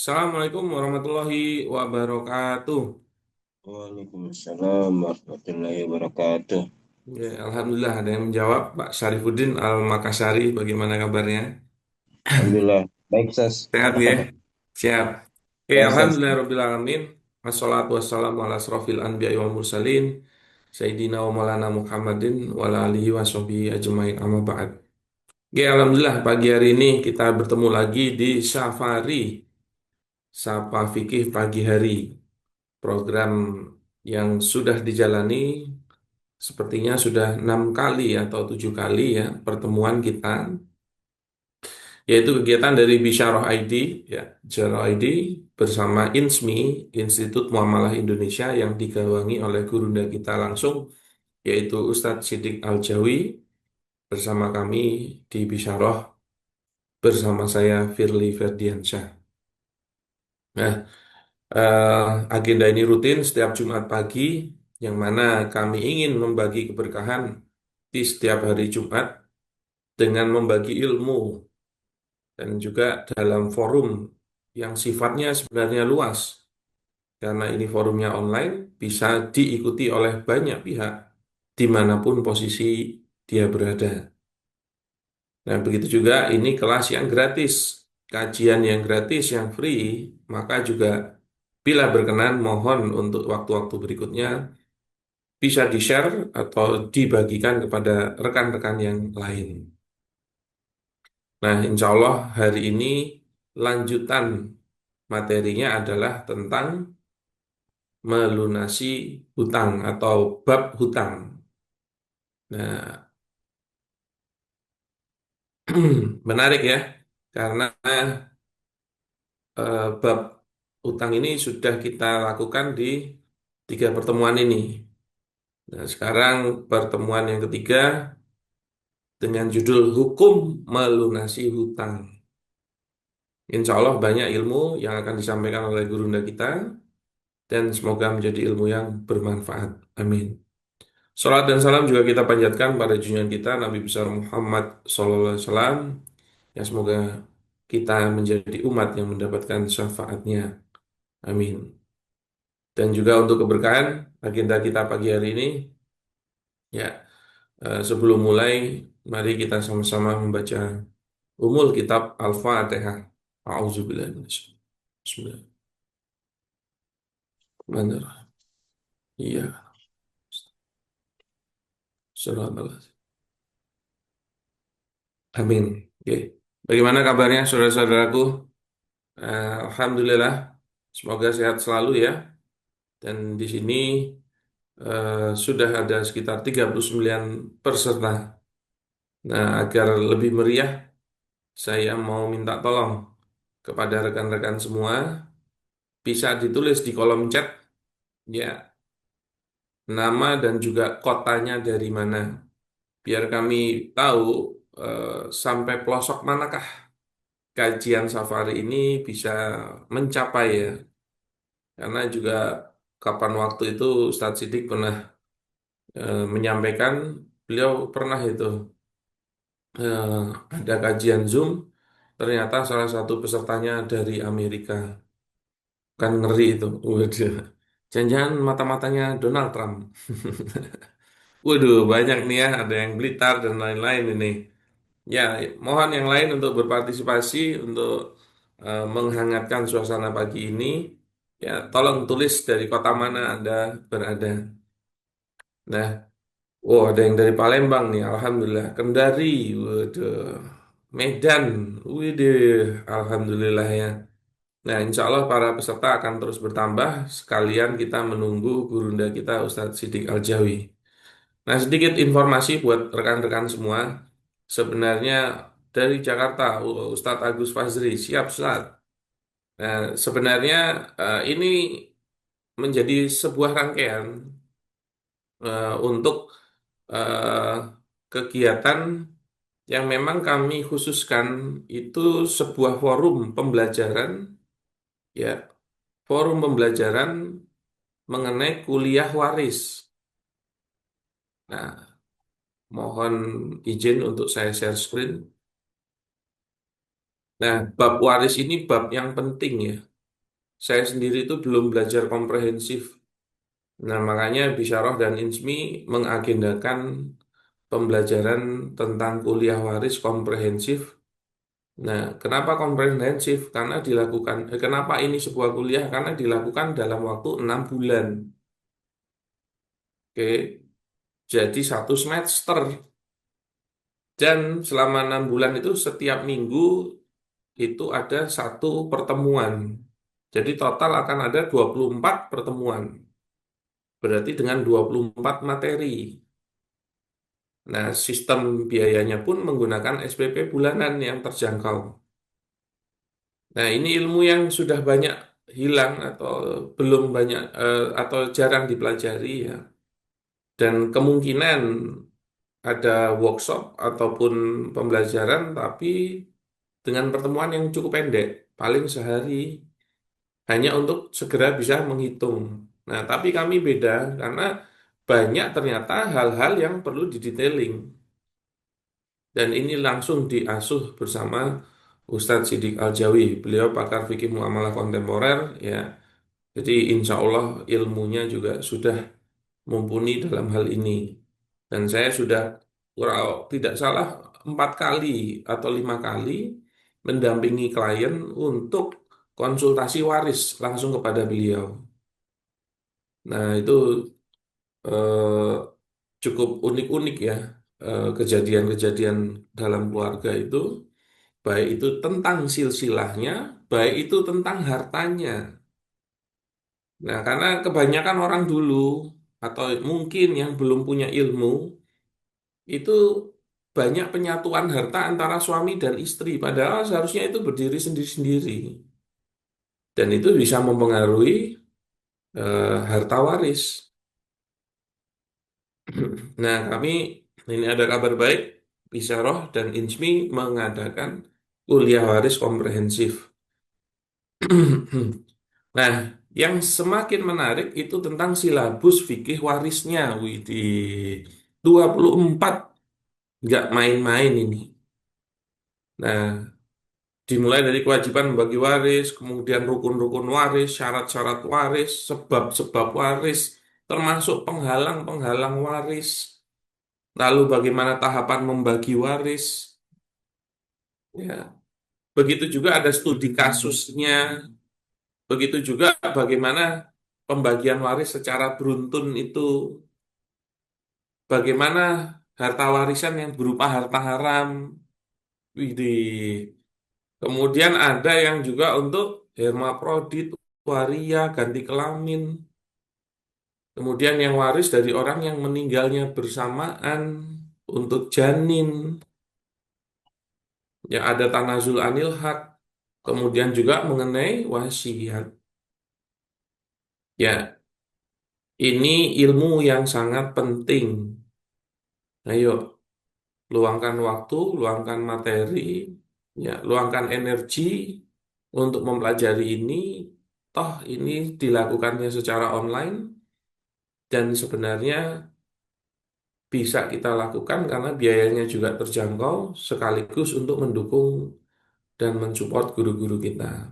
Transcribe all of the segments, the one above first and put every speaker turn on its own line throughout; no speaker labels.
Assalamualaikum warahmatullahi wabarakatuh.
Waalaikumsalam warahmatullahi wabarakatuh.
Ya, Alhamdulillah ada yang menjawab. Pak Syarifuddin Al-Makassari, bagaimana kabarnya?
Alhamdulillah. Baik, Sas.
Sehat
Apa
ya?
kabar?
Siap. Oke,
Ya, Sas.
Alhamdulillah Rabbil Alamin. Wassalatu wassalamu ala asrofil anbiya wal mursalin. Sayyidina wa maulana Muhammadin wa ala alihi wa sahbihi ajmain amma ba'd. Oke, Alhamdulillah pagi hari ini kita bertemu lagi di Safari Sapa Fikih Pagi Hari. Program yang sudah dijalani sepertinya sudah 6 kali atau 7 kali ya pertemuan kita, yaitu kegiatan dari Bisyarah ID, ya, Bisyarah ID bersama INSMI, Institut Muamalah Indonesia yang digawangi oleh gurunda kita langsung, yaitu Ustadz Siddiq Al-Jawi bersama kami di Bisyarah bersama saya Firly Ferdiansyah. Nah, agenda ini rutin setiap Jumat pagi, yang mana kami ingin membagi keberkahan di setiap hari Jumat dengan membagi ilmu dan juga dalam forum yang sifatnya sebenarnya luas karena ini forumnya online bisa diikuti oleh banyak pihak dimanapun posisi dia berada. Nah, begitu juga ini kelas yang gratis, kajian yang gratis, yang free, maka juga bila berkenan mohon untuk waktu-waktu berikutnya bisa di-share atau dibagikan kepada rekan-rekan yang lain. Nah, insya Allah hari ini lanjutan materinya adalah tentang melunasi hutang atau bab hutang. Nah, menarik ya, karena bab hutang ini sudah kita lakukan di 3 pertemuan ini. Nah, sekarang pertemuan yang ketiga dengan judul Hukum Melunasi Hutang. Insya Allah banyak ilmu yang akan disampaikan oleh gurunda kita dan semoga menjadi ilmu yang bermanfaat. Amin. Salat dan salam juga kita panjatkan pada junjungan kita Nabi besar Muhammad SAW, yang semoga kita menjadi umat yang mendapatkan syafaatnya. Amin. Dan juga untuk keberkahan agenda kita pagi hari ini, ya, sebelum mulai, mari kita sama-sama membaca Umul Kitab Al-Fatihah. A'udzubillahi minasyaitonir rajim. Bismillahirrahmanirrahim. Iya, surah Al- Amin. Oke. Bagaimana kabarnya saudara-saudaraku? Alhamdulillah, semoga sehat selalu ya. Dan di sini sudah ada sekitar 39 peserta. Nah, agar lebih meriah, saya mau minta tolong kepada rekan-rekan semua, bisa ditulis di kolom chat ya nama dan juga kotanya dari mana, biar kami tahu eh, sampai pelosok manakah kajian safari ini bisa mencapai ya. Karena juga kapan waktu itu Ustadz Siddiq pernah menyampaikan, beliau pernah itu eh, ada kajian Zoom, ternyata salah satu pesertanya dari Amerika. Kan ngeri itu. Waduh. Jangan-jangan mata-matanya Donald Trump. Waduh, banyak nih ya, ada yang Blitar dan lain-lain ini. Ya, mohon yang lain untuk berpartisipasi untuk menghangatkan suasana pagi ini. Ya, tolong tulis dari kota mana Anda berada. Nah, oh, ada yang dari Palembang nih, Alhamdulillah. Kendari, waduh. Medan, widih, Alhamdulillah ya. Nah, insya Allah para peserta akan terus bertambah. Sekalian kita menunggu gurunda kita Ustadz Siddiq Al-Jawi. Nah, sedikit informasi buat rekan-rekan semua. Sebenarnya dari Jakarta, Ustadz Agus Fazri, siap Ustadz. Nah, sebenarnya ini menjadi sebuah rangkaian untuk eh, kegiatan yang memang kami khususkan itu sebuah forum pembelajaran, ya, forum pembelajaran mengenai kuliah waris. Nah, mohon izin untuk saya share screen. Nah, bab waris ini bab yang penting ya. saya sendiri itu belum belajar komprehensif. Nah, makanya Bisyarah dan Insmi mengagendakan pembelajaran tentang kuliah waris komprehensif. Nah, kenapa komprehensif? Karena kenapa ini sebuah kuliah? Karena dilakukan dalam waktu 6 bulan. Oke, jadi 1 semester. Dan selama 6 bulan itu setiap minggu itu ada satu pertemuan. Jadi total akan ada 24 pertemuan. Berarti dengan 24 materi. Nah, sistem biayanya pun menggunakan SPP bulanan yang terjangkau. Nah, ini ilmu yang sudah banyak hilang atau belum banyak atau jarang dipelajari ya. Dan kemungkinan ada workshop ataupun pembelajaran tapi dengan pertemuan yang cukup pendek, paling sehari hanya untuk segera bisa menghitung. Nah, tapi kami beda karena banyak ternyata hal-hal yang perlu didetailing. Dan ini langsung diasuh bersama Ustadz Sidik Aljawi. Beliau pakar fikih muamalah kontemporer, ya. Jadi insya Allah ilmunya juga sudah mumpuni dalam hal ini. Dan saya sudah kurang tidak salah 4 kali atau 5 kali mendampingi klien untuk konsultasi waris langsung kepada beliau. Nah itu eh, cukup unik-unik ya kejadian-kejadian dalam keluarga itu, baik itu tentang silsilahnya, baik itu tentang hartanya. Nah, karena kebanyakan orang dulu atau mungkin yang belum punya ilmu itu banyak penyatuan harta antara suami dan istri, padahal seharusnya itu berdiri sendiri-sendiri dan itu bisa mempengaruhi harta waris. Nah, kami ini ada kabar baik, Isyarah dan Injmi mengadakan kuliah waris komprehensif. Nah, yang semakin menarik itu tentang silabus fikih warisnya. Widih, 24, nggak main-main ini. Nah, dimulai dari kewajiban membagi waris, kemudian rukun-rukun waris, syarat-syarat waris, sebab-sebab waris, termasuk penghalang-penghalang waris. Lalu bagaimana tahapan membagi waris, ya. Begitu juga ada studi kasusnya, begitu juga bagaimana pembagian waris secara beruntun itu, bagaimana harta warisan yang berupa harta haram. Widih. Kemudian ada yang juga untuk hermaprodit, waria, ganti kelamin. Kemudian yang waris dari orang yang meninggalnya bersamaan untuk janin. Yang ada tanazul anil hak. Kemudian juga mengenai wasiat. Ya, ini ilmu yang sangat penting. Ayo, luangkan waktu, luangkan materi, ya, luangkan energi untuk mempelajari ini. Toh ini dilakukannya secara online dan sebenarnya bisa kita lakukan karena biayanya juga terjangkau sekaligus untuk mendukung dan mensupport guru-guru kita.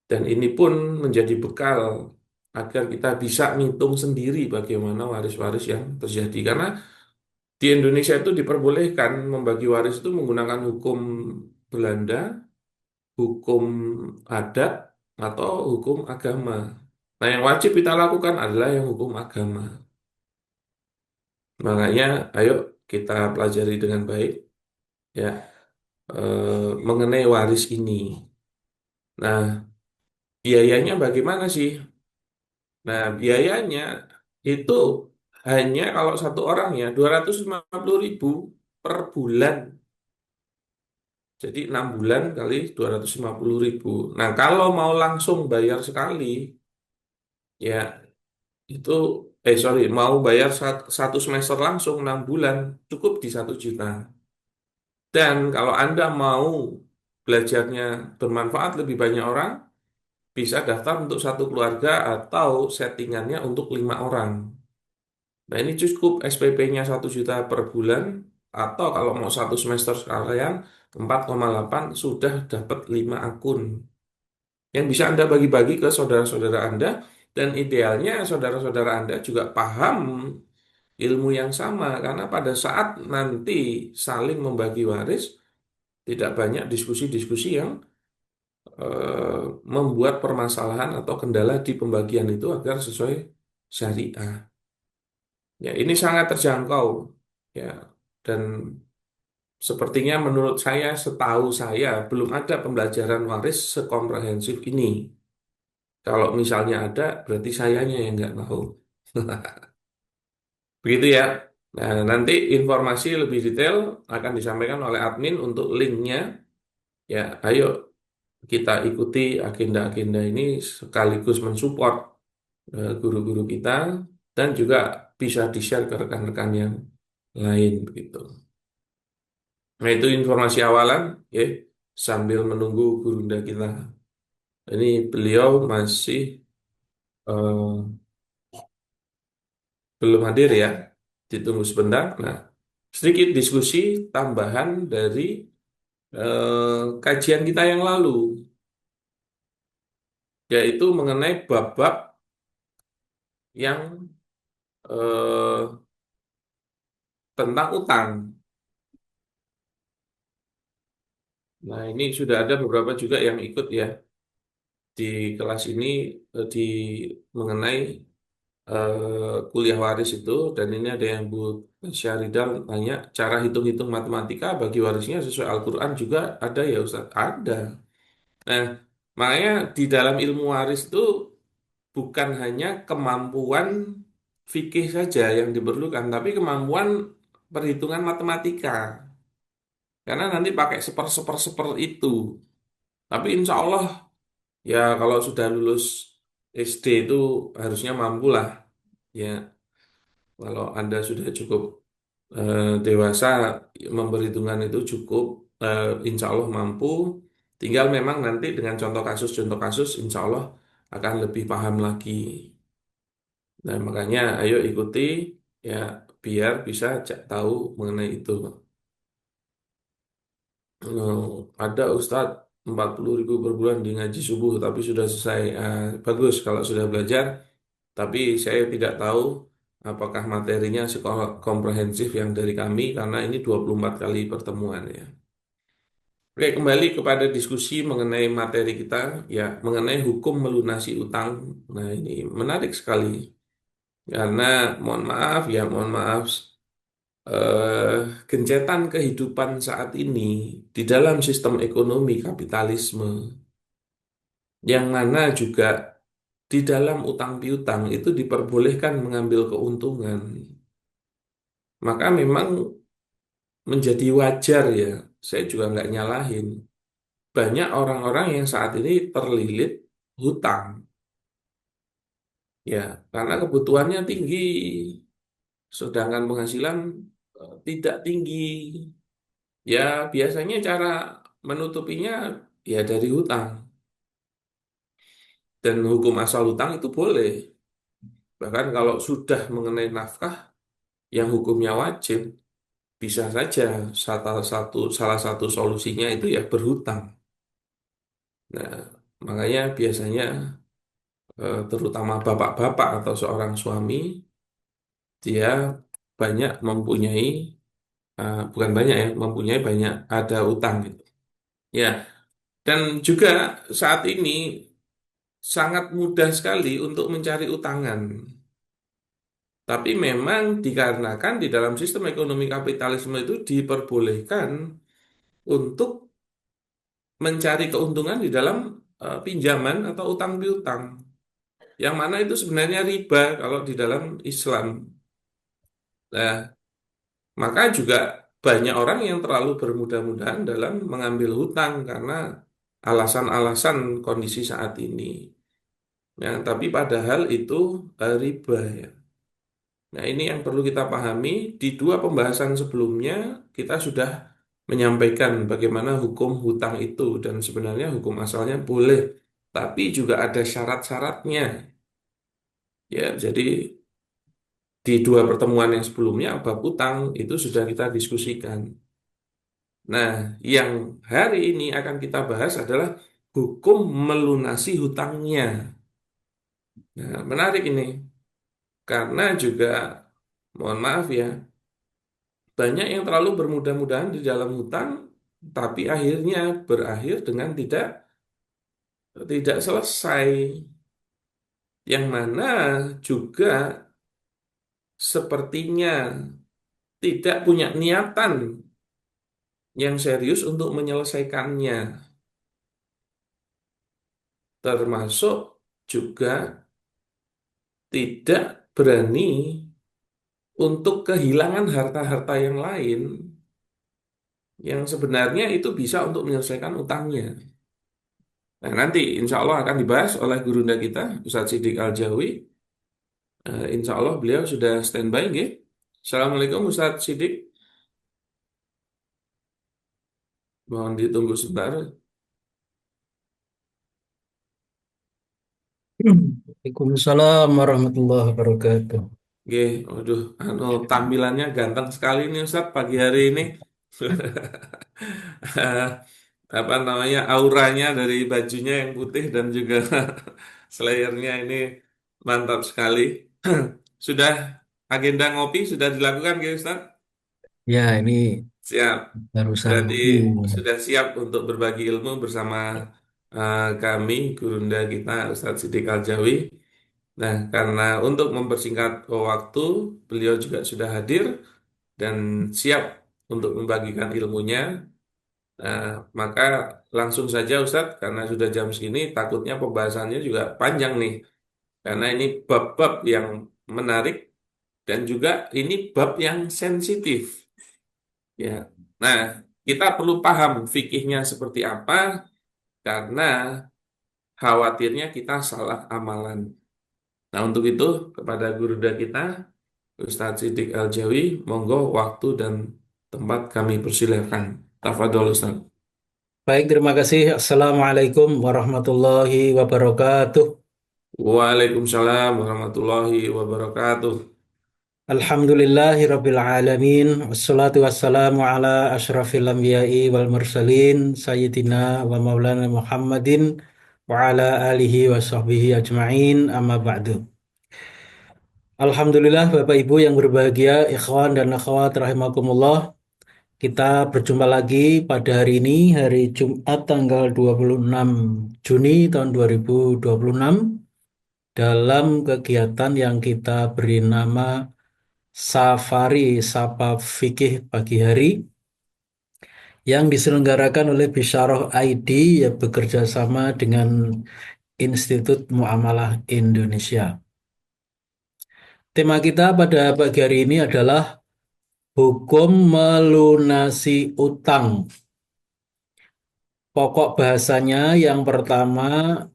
Dan ini pun menjadi bekal agar kita bisa ngitung sendiri bagaimana waris-waris yang terjadi. Karena di Indonesia itu diperbolehkan membagi waris itu menggunakan hukum Belanda, hukum adat, atau hukum agama. Nah, yang wajib kita lakukan adalah yang hukum agama. Makanya, ayo kita pelajari dengan baik, ya, mengenai waris ini. Nah, biayanya bagaimana sih? Nah, biayanya itu hanya kalau satu orang ya 250.000 per bulan. Jadi 6 bulan kali 250.000. Nah, kalau mau langsung bayar sekali, ya itu, sorry, mau bayar 1 semester langsung 6 bulan, cukup di 1 juta. Dan kalau Anda mau belajarnya bermanfaat lebih banyak orang, bisa daftar untuk satu keluarga atau settingannya untuk 5 orang. Nah, ini cukup SPP-nya 1 juta per bulan, atau kalau mau 1 semester sekalian 4,8 sudah dapat 5 akun. yang bisa Anda bagi-bagi ke saudara-saudara Anda, dan idealnya saudara-saudara Anda juga paham ilmu yang sama, karena pada saat nanti saling membagi waris, tidak banyak diskusi-diskusi yang membuat permasalahan atau kendala di pembagian itu agar sesuai syariah. Ya, ini sangat terjangkau. Ya, dan sepertinya menurut saya, setahu saya, belum ada pembelajaran waris sekomprehensif ini. Kalau misalnya ada, berarti sayanya yang nggak tahu. Begitu ya. Nah, nanti informasi lebih detail akan disampaikan oleh admin untuk linknya. Ya, ayo kita ikuti agenda-agenda ini sekaligus mensupport guru-guru kita dan juga bisa di-share ke rekan-rekan yang lain begitu. Nah, itu informasi awalan ya, sambil menunggu gurunda kita. Ini beliau masih eh, belum hadir ya. Ditunggu sebentar. Nah, sedikit diskusi tambahan dari kajian kita yang lalu, yaitu mengenai bab-bab yang eh, tentang utang. Nah, ini sudah ada beberapa juga yang ikut ya di kelas ini, di mengenai kuliah waris itu, dan ini ada yang Bu Syaridal tanya cara hitung-hitung matematika bagi warisnya sesuai Al-Quran juga ada ya Ustaz? Ada. Nah, makanya di dalam ilmu waris itu bukan hanya kemampuan fikih saja yang diperlukan, tapi kemampuan perhitungan matematika. Karena nanti pakai seper itu. Tapi insya Allah ya kalau sudah lulus SD itu harusnya mampu lah. Ya, kalau Anda sudah cukup dewasa, memperhitungkan itu cukup, insya Allah mampu. Tinggal memang nanti dengan contoh kasus, insya Allah akan lebih paham lagi. Nah, makanya ayo ikuti ya biar bisa tahu mengenai itu. Ada Ustadz 40.000 per bulan di ngaji subuh tapi sudah selesai. Bagus kalau sudah belajar, tapi saya tidak tahu apakah materinya komprehensif yang dari kami karena ini 24 kali pertemuan ya. Oke, kembali kepada diskusi mengenai materi kita ya, mengenai hukum melunasi utang. Nah, ini menarik sekali karena mohon maaf, eh, gencetan kehidupan saat ini di dalam sistem ekonomi kapitalisme, yang mana juga di dalam utang piutang itu diperbolehkan mengambil keuntungan, maka memang menjadi wajar ya, saya juga nggak nyalahin. Banyak orang-orang yang saat ini terlilit hutang, ya, karena kebutuhannya tinggi, sedangkan penghasilan tidak tinggi. Ya, biasanya cara menutupinya ya dari hutang. Dan hukum asal hutang itu boleh. Bahkan kalau sudah mengenai nafkah yang hukumnya wajib, bisa saja salah satu solusinya itu ya berhutang. Nah, makanya biasanya terutama bapak-bapak atau seorang suami, dia banyak mempunyai, bukan banyak ya, mempunyai banyak ada utang gitu. Ya, dan juga saat ini sangat mudah sekali untuk mencari utangan. Tapi memang dikarenakan di dalam sistem ekonomi kapitalisme itu diperbolehkan untuk mencari keuntungan di dalam pinjaman atau utang piutang. Yang mana itu sebenarnya riba kalau di dalam Islam. Nah, maka juga banyak orang yang terlalu bermudah-mudahan dalam mengambil hutang karena alasan-alasan kondisi saat ini. Ya, tapi padahal itu riba ya. Nah, ini yang perlu kita pahami. Di dua pembahasan sebelumnya, kita sudah menyampaikan bagaimana hukum hutang itu, dan sebenarnya hukum asalnya boleh, tapi juga ada syarat-syaratnya. Ya, jadi di dua pertemuan yang sebelumnya, bab hutang itu sudah kita diskusikan. Nah, yang hari ini akan kita bahas adalah hukum melunasi hutangnya. Nah, menarik ini karena juga mohon maaf ya, banyak yang terlalu bermudah-mudahan di dalam hutang, tapi akhirnya berakhir dengan tidak tidak selesai. Yang mana juga sepertinya tidak punya niatan yang serius untuk menyelesaikannya, termasuk juga tidak berani untuk kehilangan harta-harta yang lain yang sebenarnya itu bisa untuk menyelesaikan utangnya. Nah, nanti insya Allah akan dibahas oleh gurunda kita, Ustadz Siddiq Al-Jawi. Insya Allah beliau sudah standby, nggih. Assalamualaikum Ustadz Siddiq. Mohon ditunggu sebentar.
Waalaikumsalam warahmatullahi wabarakatuh.
Nggih, waduh, tampilannya ganteng sekali nih Ustadz pagi hari ini. Apa namanya, auranya dari bajunya yang putih dan juga slayernya ini mantap sekali. Sudah agenda ngopi sudah dilakukan, nggih, Ustadz?
Ya, ini
Siap.
barusan
Berarti
ngopi.
sudah siap untuk berbagi ilmu bersama kami, gurunda kita, Ustadz Siddiq Al-Jawi. Nah, karena untuk mempersingkat waktu, beliau juga sudah hadir dan siap untuk membagikan ilmunya. Nah, maka langsung saja Ustadz, karena sudah jam segini, takutnya pembahasannya juga panjang nih. Karena ini bab-bab yang menarik dan juga ini bab yang sensitif. Ya. Nah, kita perlu paham fikihnya seperti apa karena khawatirnya kita salah amalan. Nah, untuk itu kepada gurunda kita Ustadz Siddiq Al-Jawi, monggo waktu dan tempat kami persilahkan. Tafadhol Ustaz.
Baik, terima kasih. Assalamualaikum warahmatullahi wabarakatuh.
Waalaikumsalam warahmatullahi wabarakatuh.
Alhamdulillahi rabbil alamin. Wassalatu wassalamu ala ashrafil anbiya'i wal mursalin. Sayyidina wa maulana Muhammadin. Wa ala alihi wa sahbihi ajma'in. Amma ba'du. Alhamdulillah Bapak Ibu yang berbahagia, ikhwan dan akhwat rahimakumullah. Kita berjumpa lagi pada hari ini, hari Jumat tanggal 26 Juni tahun 2026 dalam kegiatan yang kita beri nama Safari Sapa Fikih Pagi Hari yang diselenggarakan oleh Bisyarah ID yang bekerja sama dengan Institut Muamalah Indonesia. Tema kita pada pagi hari ini adalah hukum melunasi utang. Pokok bahasanya yang pertama,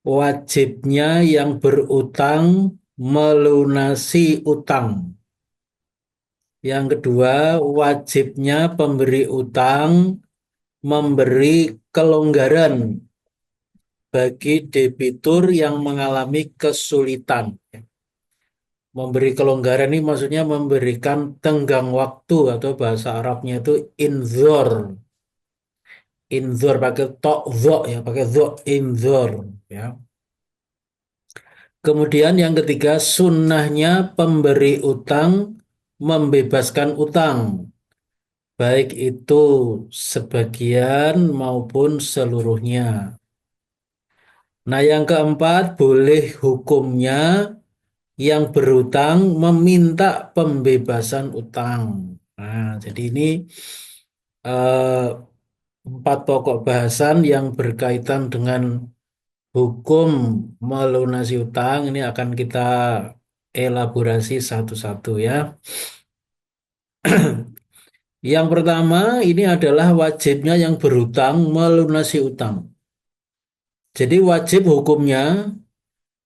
wajibnya yang berutang melunasi utang. Yang kedua, wajibnya pemberi utang memberi kelonggaran bagi debitur yang mengalami kesulitan. Memberi kelonggaran ini maksudnya memberikan tenggang waktu atau bahasa Arabnya itu inzor. Inzor pakai tok zo ya, pakai zo inzor ya. Kemudian yang ketiga, sunnahnya pemberi utang membebaskan utang, baik itu sebagian maupun seluruhnya. Nah, yang keempat, boleh hukumnya yang berutang meminta pembebasan utang. Nah, jadi ini eh, empat pokok bahasan yang berkaitan dengan hukum melunasi utang ini akan kita elaborasi satu-satu ya. Yang pertama ini adalah wajibnya yang berutang melunasi utang. Jadi wajib hukumnya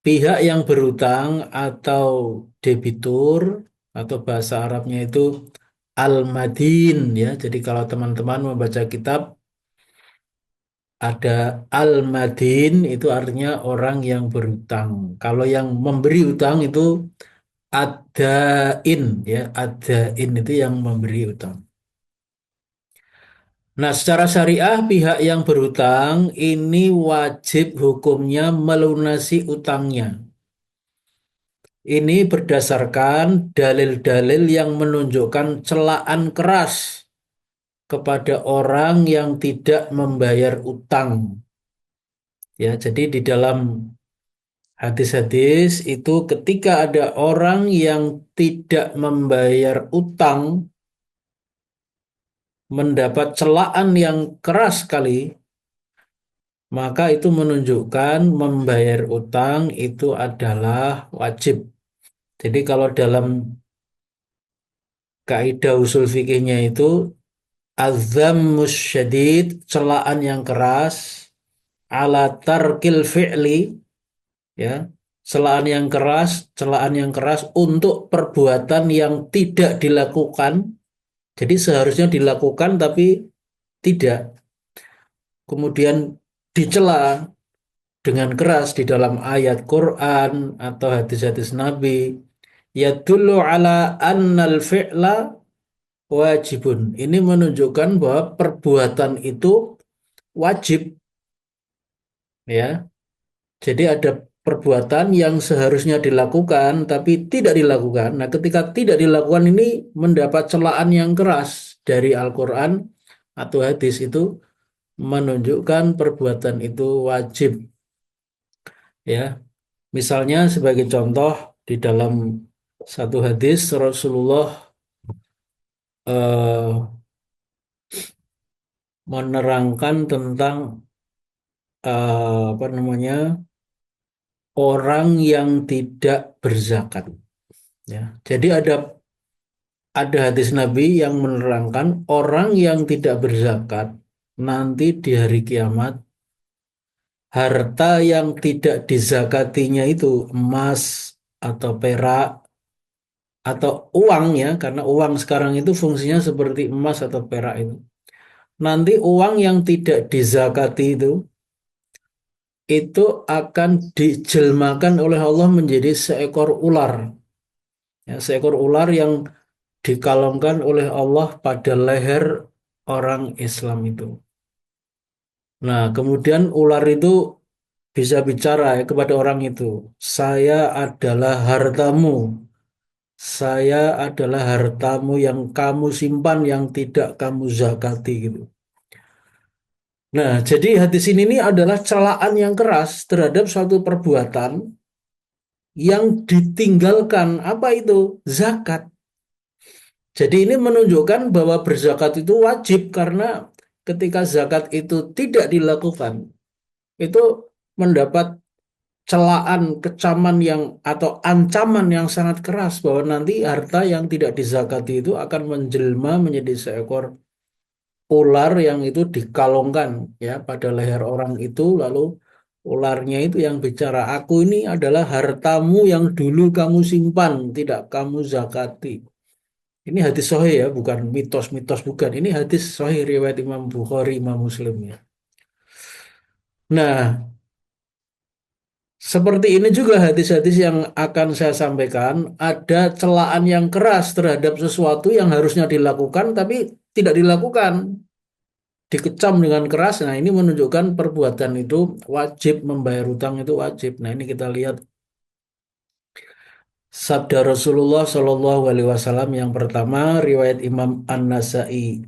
pihak yang berutang atau debitur atau bahasa Arabnya itu al-madin ya. Jadi kalau teman-teman membaca kitab ada al-madin itu artinya orang yang berutang. Kalau yang memberi utang itu adain ya, adain itu yang memberi utang. Nah, secara syariah pihak yang berhutang ini wajib hukumnya melunasi utangnya. Ini berdasarkan dalil-dalil yang menunjukkan celaan keras kepada orang yang tidak membayar utang. Ya, jadi di dalam hadis-hadis itu ketika ada orang yang tidak membayar utang mendapat celaan yang keras sekali, maka itu menunjukkan membayar utang itu adalah wajib. Jadi kalau dalam kaidah usul fikihnya itu azammus syadid, celaan yang keras, ala tarkil fi'li, ya, celaan yang keras untuk perbuatan yang tidak dilakukan. Jadi seharusnya dilakukan tapi tidak. Kemudian dicela dengan keras di dalam ayat Quran atau hadis-hadis Nabi, yadullu ala annal fi'la wajibun. Ini menunjukkan bahwa perbuatan itu wajib, ya. Jadi ada perbuatan yang seharusnya dilakukan tapi tidak dilakukan. Nah, ketika tidak dilakukan ini mendapat celaan yang keras dari Al-Quran atau hadis itu menunjukkan perbuatan itu wajib, ya. Misalnya sebagai contoh di dalam satu hadis Rasulullah eh, menerangkan tentang apa namanya orang yang tidak berzakat, ya. Jadi ada hadis Nabi yang menerangkan orang yang tidak berzakat nanti di hari kiamat harta yang tidak dizakatinya itu emas atau perak atau uang, ya, karena uang sekarang itu fungsinya seperti emas atau perak itu. Nanti uang yang tidak dizakati itu akan dijelmakan oleh Allah menjadi seekor ular. Ya, seekor ular yang dikalungkan oleh Allah pada leher orang Islam itu. Nah, kemudian ular itu bisa bicara, ya, kepada orang itu. Saya adalah hartamu. Saya adalah hartamu yang kamu simpan, yang tidak kamu zakati gitu. Nah, jadi hadis ini adalah celaan yang keras terhadap suatu perbuatan yang ditinggalkan. Apa itu? Zakat. Jadi ini menunjukkan bahwa berzakat itu wajib karena ketika zakat itu tidak dilakukan, itu mendapat celaan, kecaman yang atau ancaman yang sangat keras bahwa nanti harta yang tidak dizakati itu akan menjelma menjadi seekor ular yang itu dikalungkan, ya, pada leher orang itu, lalu ularnya itu yang bicara, aku ini adalah hartamu yang dulu kamu simpan, tidak kamu zakati. Ini hadis sahih, ya, bukan mitos-mitos, bukan. Ini hadis sahih riwayat Imam Bukhari, Imam Muslim, ya. Nah, seperti ini juga hadis-hadis yang akan saya sampaikan, ada celaan yang keras terhadap sesuatu yang harusnya dilakukan tapi tidak dilakukan, dikecam dengan keras. Nah, ini menunjukkan perbuatan itu wajib, membayar utang itu wajib. Nah, ini kita lihat sabda Rasulullah Shallallahu Alaihi Wasallam yang pertama, riwayat Imam An-Nasai.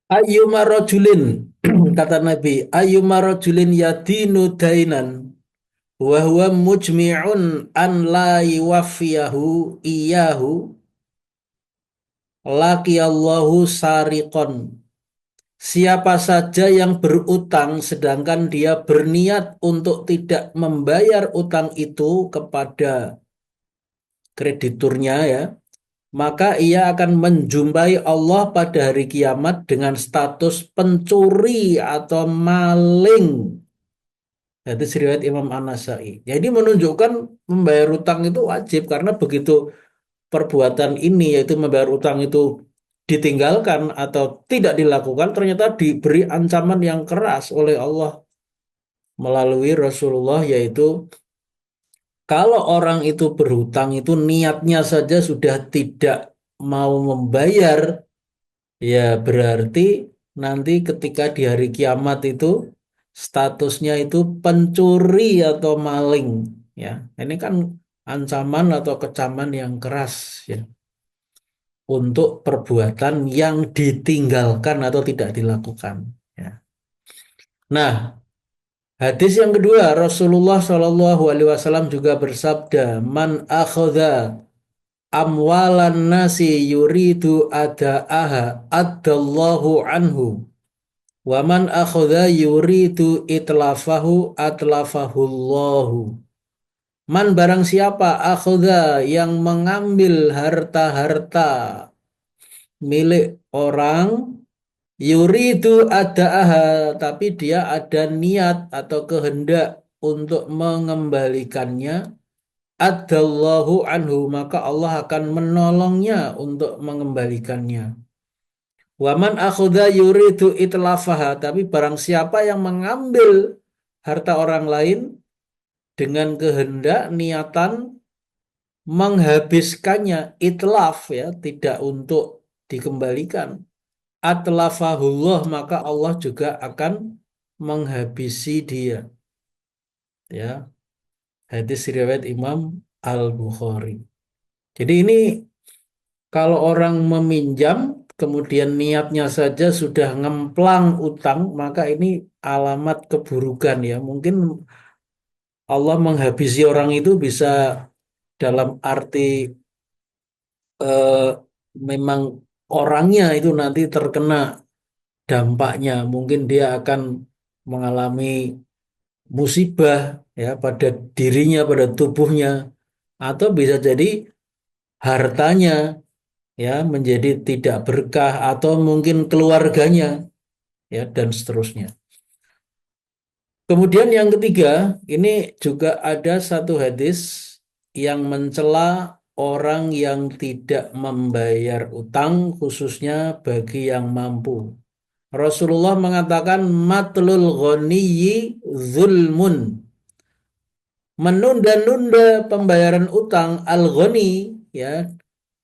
Ayyuma rajulin, kata Nabi, ayyuma rajulin yadinu dainan wa huwa mujmi'un an la yuwaffiyahu iyyahu laqiyallahu sariqon. Siapa saja yang berutang sedangkan dia berniat untuk tidak membayar utang itu kepada krediturnya, ya, maka ia akan menjumpai Allah pada hari kiamat dengan status pencuri atau maling. Itu riwayat Imam An-Nasai. Jadi menunjukkan membayar utang itu wajib karena begitu perbuatan ini, yaitu membayar utang itu ditinggalkan atau tidak dilakukan, ternyata diberi ancaman yang keras oleh Allah melalui Rasulullah, yaitu kalau orang itu berhutang itu niatnya saja sudah tidak mau membayar, ya berarti nanti ketika di hari kiamat itu statusnya itu pencuri atau maling, ya. Ini kan ancaman atau kecaman yang keras, ya, untuk perbuatan yang ditinggalkan atau tidak dilakukan, ya. Nah, hadis yang kedua, Rasulullah Shallallahu Alaihi Wasallam juga bersabda, "Man akhadha amwalan nasi yuridu ada'aha adallahu anhu, wa man akhadha yuridu itlafahu atlafahullahu." Man barang siapa akhadha yang mengambil harta-harta milik orang, yuridu ada'aha, tapi dia ada niat atau kehendak untuk mengembalikannya, adallahu anhu, maka Allah akan menolongnya untuk mengembalikannya. Waman akhudha yuridu itlafaha, tapi barang siapa yang mengambil harta orang lain dengan kehendak niatan menghabiskannya, itlaf, ya, tidak untuk dikembalikan, atlafahullah, maka Allah juga akan menghabisi dia, ya. Hadis riwayat Imam Al-Bukhari. Jadi ini kalau orang meminjam kemudian niatnya saja sudah ngemplang utang, maka ini alamat keburukan, ya. Mungkin Allah menghabisi orang itu bisa dalam arti eh, memang orangnya itu nanti terkena dampaknya. Mungkin dia akan mengalami musibah, ya, pada dirinya, pada tubuhnya, atau bisa jadi hartanya, ya, menjadi tidak berkah, atau mungkin keluarganya, ya, dan seterusnya. Kemudian yang ketiga, ini juga ada satu hadis yang mencela orang yang tidak membayar utang, khususnya bagi yang mampu. Rasulullah mengatakan matlul ghaniyyi zulmun. Menunda-nunda pembayaran utang al-ghani, ya,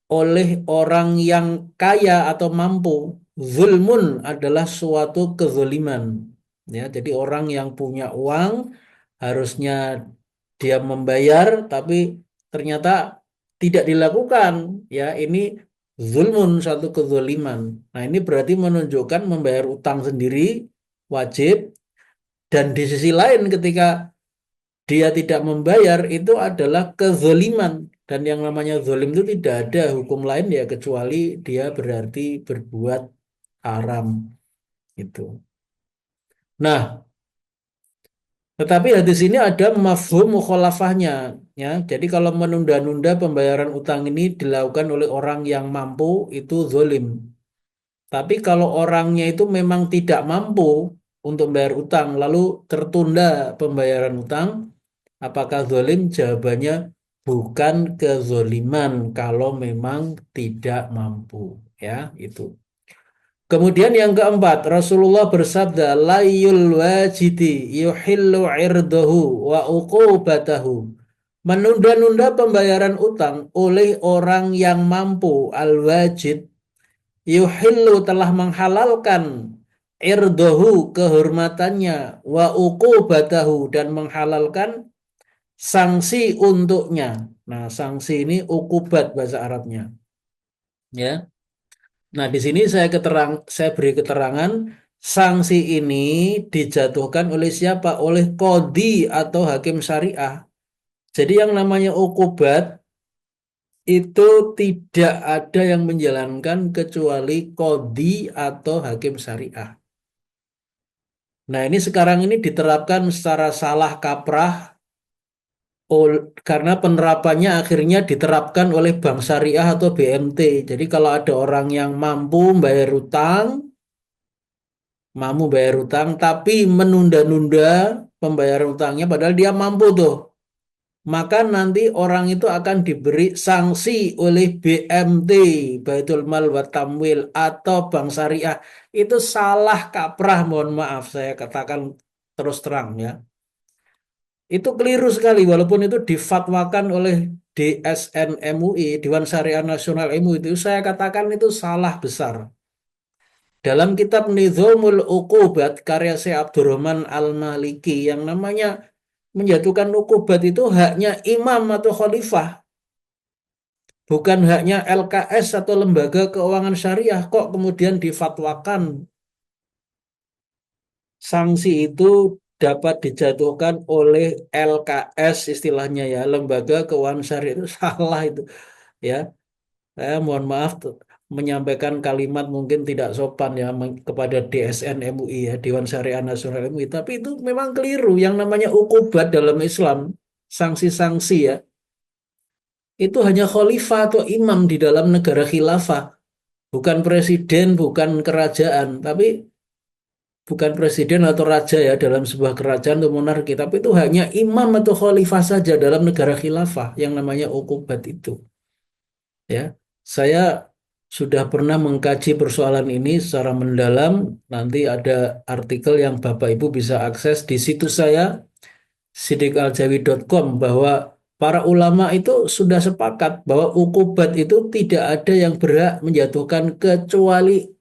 oleh orang yang kaya atau mampu. Zulmun adalah suatu kezoliman, ya. Jadi orang yang punya uang harusnya dia membayar, tapi ternyata tidak dilakukan, ya, ini zulmun, suatu kezoliman. Nah, ini berarti menunjukkan membayar utang sendiri wajib, dan di sisi lain ketika dia tidak membayar itu adalah kezoliman, dan yang namanya zolim itu tidak ada hukum lain, ya, kecuali dia berarti berbuat haram itu. Nah, tetapi hadis ini ada mafhum mukhalafahnya, ya. Jadi kalau menunda-nunda pembayaran utang ini dilakukan oleh orang yang mampu, itu zolim. Tapi kalau orangnya itu memang tidak mampu untuk bayar utang lalu tertunda pembayaran utang, apakah zalim? Jawabannya bukan kezoliman kalau memang tidak mampu, ya, itu. Kemudian yang keempat, Rasulullah bersabda, layul wajidi yuhillu irdahu wa uqubatahu. Menunda-nunda pembayaran utang oleh orang yang mampu, al-wajid, yuhillu telah menghalalkan, irdahu kehormatannya, wa uqubatahu dan menghalalkan sanksi untuknya. Nah, sanksi ini ukubat bahasa Arabnya, ya. Nah, di sini saya beri keterangan sanksi ini dijatuhkan oleh siapa? Oleh qadhi atau hakim syariah. Jadi yang namanya ukubat itu tidak ada yang menjalankan kecuali qadhi atau hakim syariah. Nah, ini sekarang ini diterapkan secara salah kaprah karena penerapannya akhirnya diterapkan oleh bank syariah atau BMT. Jadi kalau ada orang yang mampu bayar utang tapi menunda-nunda pembayaran utangnya padahal dia mampu tuh, maka nanti orang itu akan diberi sanksi oleh BMT, Baitul Mal wa Tamwil, atau bank syariah. Itu salah kaprah, mohon maaf saya katakan terus terang, ya. Itu keliru sekali walaupun itu difatwakan oleh DSN MUI, Dewan Syariah Nasional MUI itu saya katakan itu salah besar. Dalam kitab Nizamul Uqubat karya Syekh Abdurrahman Al-Maliki yang namanya menjatuhkan uqubat itu haknya imam atau khalifah, bukan haknya LKS atau lembaga keuangan syariah. Kok kemudian difatwakan sanksi itu dapat dijatuhkan oleh LKS istilahnya ya, lembaga keuangan syariah itu salah itu ya. Saya mohon maaf menyampaikan kalimat mungkin tidak sopan ya kepada DSN MUI ya, Dewan Syariah Nasional MUI, tapi itu memang keliru. Yang namanya ukubat dalam Islam, sanksi-sanksi ya, itu hanya khalifah atau imam di dalam negara khilafah, bukan presiden, bukan kerajaan, tapi bukan presiden atau raja ya dalam sebuah kerajaan atau monarki, tapi itu hanya imam atau khalifah saja dalam negara khilafah yang namanya ukubat itu. Ya, saya sudah pernah mengkaji persoalan ini secara mendalam. Nanti ada artikel yang Bapak Ibu bisa akses di situs saya sidikaljawi.com bahwa para ulama itu sudah sepakat bahwa ukubat itu tidak ada yang berhak menjatuhkan kecuali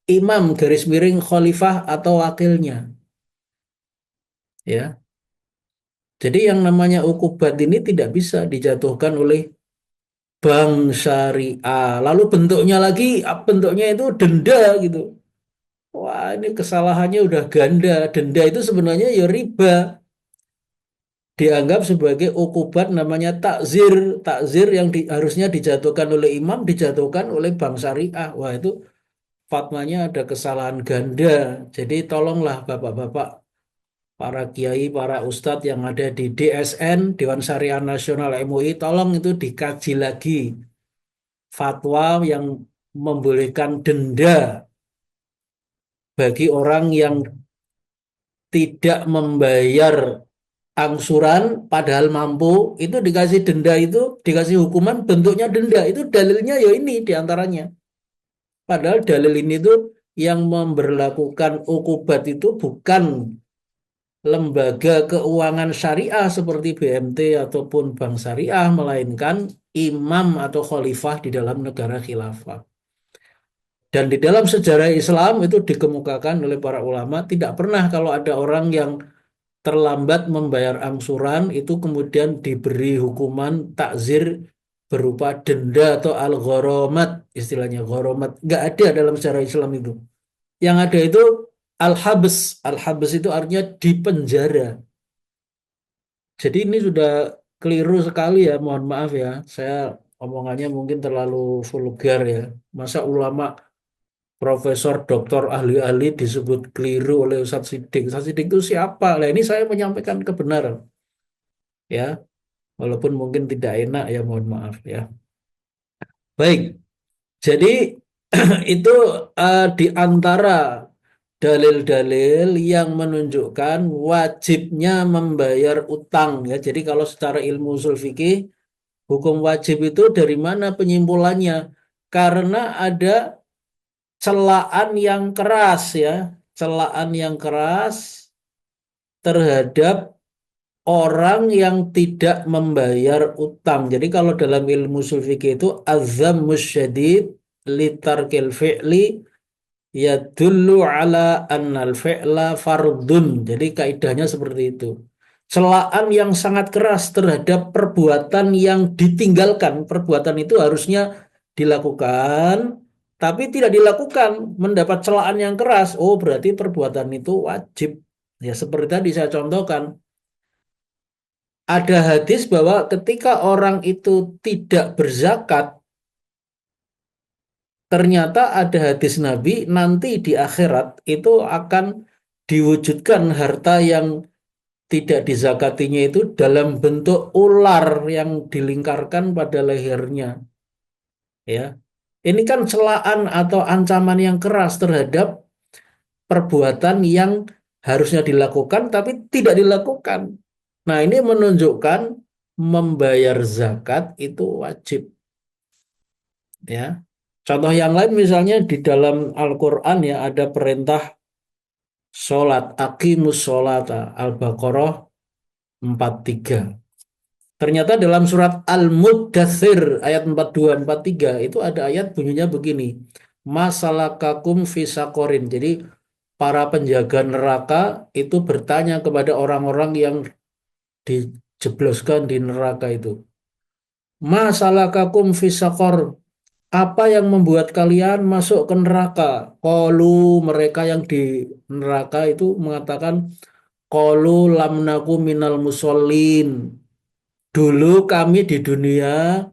imam garis miring khalifah atau wakilnya. Ya, jadi yang namanya ukubat ini tidak bisa dijatuhkan oleh bank syariah. Lalu bentuknya lagi, bentuknya itu denda gitu. Wah, ini kesalahannya udah ganda. Denda itu sebenarnya ya riba. Dianggap sebagai ukubat namanya takzir. Takzir yang harusnya dijatuhkan oleh imam, dijatuhkan oleh bank syariah. Wah, itu fatwanya ada kesalahan ganda. Jadi tolonglah bapak-bapak, para kiai, para ustadz yang ada di DSN, Dewan Syariah Nasional MUI, tolong itu dikaji lagi. Fatwa yang membolehkan denda bagi orang yang tidak membayar angsuran padahal mampu, itu dikasih denda, itu dikasih hukuman bentuknya denda, itu dalilnya ya ini diantaranya. Padahal dalil ini tuh yang memberlakukan ukubat itu bukan lembaga keuangan syariah seperti BMT ataupun bank syariah, melainkan imam atau khalifah di dalam negara khilafah. Dan di dalam sejarah Islam itu dikemukakan oleh para ulama, tidak pernah kalau ada orang yang terlambat membayar angsuran itu kemudian diberi hukuman takzir berupa denda atau al-gharamat, istilahnya gharamat. Nggak ada dalam sejarah Islam itu. Yang ada itu al-habs. Al-habs itu artinya dipenjara. Jadi ini sudah keliru sekali ya, mohon maaf ya. Saya omongannya mungkin terlalu vulgar ya. Masa ulama, profesor, doktor, ahli-ahli disebut keliru oleh Ustadz Siddiq. Ustadz Siddiq itu siapa? Nah, ini saya menyampaikan kebenaran. Ya, walaupun mungkin tidak enak ya, mohon maaf ya. Baik, jadi itu di antara dalil-dalil yang menunjukkan wajibnya membayar utang ya. Jadi kalau secara ilmu usul fikih, hukum wajib itu dari mana penyimpulannya? Karena ada celaan yang keras ya, celaan yang keras terhadap orang yang tidak membayar utang. Jadi kalau dalam ilmu ushul fikih itu azammus syadid litarkil fi'li yadullu ala annal fi'la fardun. Jadi kaidahnya seperti itu. Celaan yang sangat keras terhadap perbuatan yang ditinggalkan. Perbuatan itu harusnya dilakukan, tapi tidak dilakukan. Mendapat celaan yang keras, oh berarti perbuatan itu wajib. Ya seperti tadi saya contohkan, ada hadis bahwa ketika orang itu tidak berzakat, ternyata ada hadis Nabi nanti di akhirat itu akan diwujudkan harta yang tidak dizakatinya itu dalam bentuk ular yang dilingkarkan pada lehernya. Ya, ini kan celaan atau ancaman yang keras terhadap perbuatan yang harusnya dilakukan tapi tidak dilakukan. Nah, ini menunjukkan membayar zakat itu wajib. Ya, contoh yang lain misalnya di dalam Al-Quran ya ada perintah sholat, aqimus sholata, Al-Baqarah 43. Ternyata dalam surat Al-Muddatsir ayat 42-43 itu ada ayat bunyinya begini. Masalakakum fisakorin. Jadi para penjaga neraka itu bertanya kepada orang-orang yang dijebloskan di neraka itu. Masalakakum fisakor. Apa yang membuat kalian masuk ke neraka? Qalu, mereka yang di neraka itu mengatakan qalu lam naku minal musallin. Dulu kami di dunia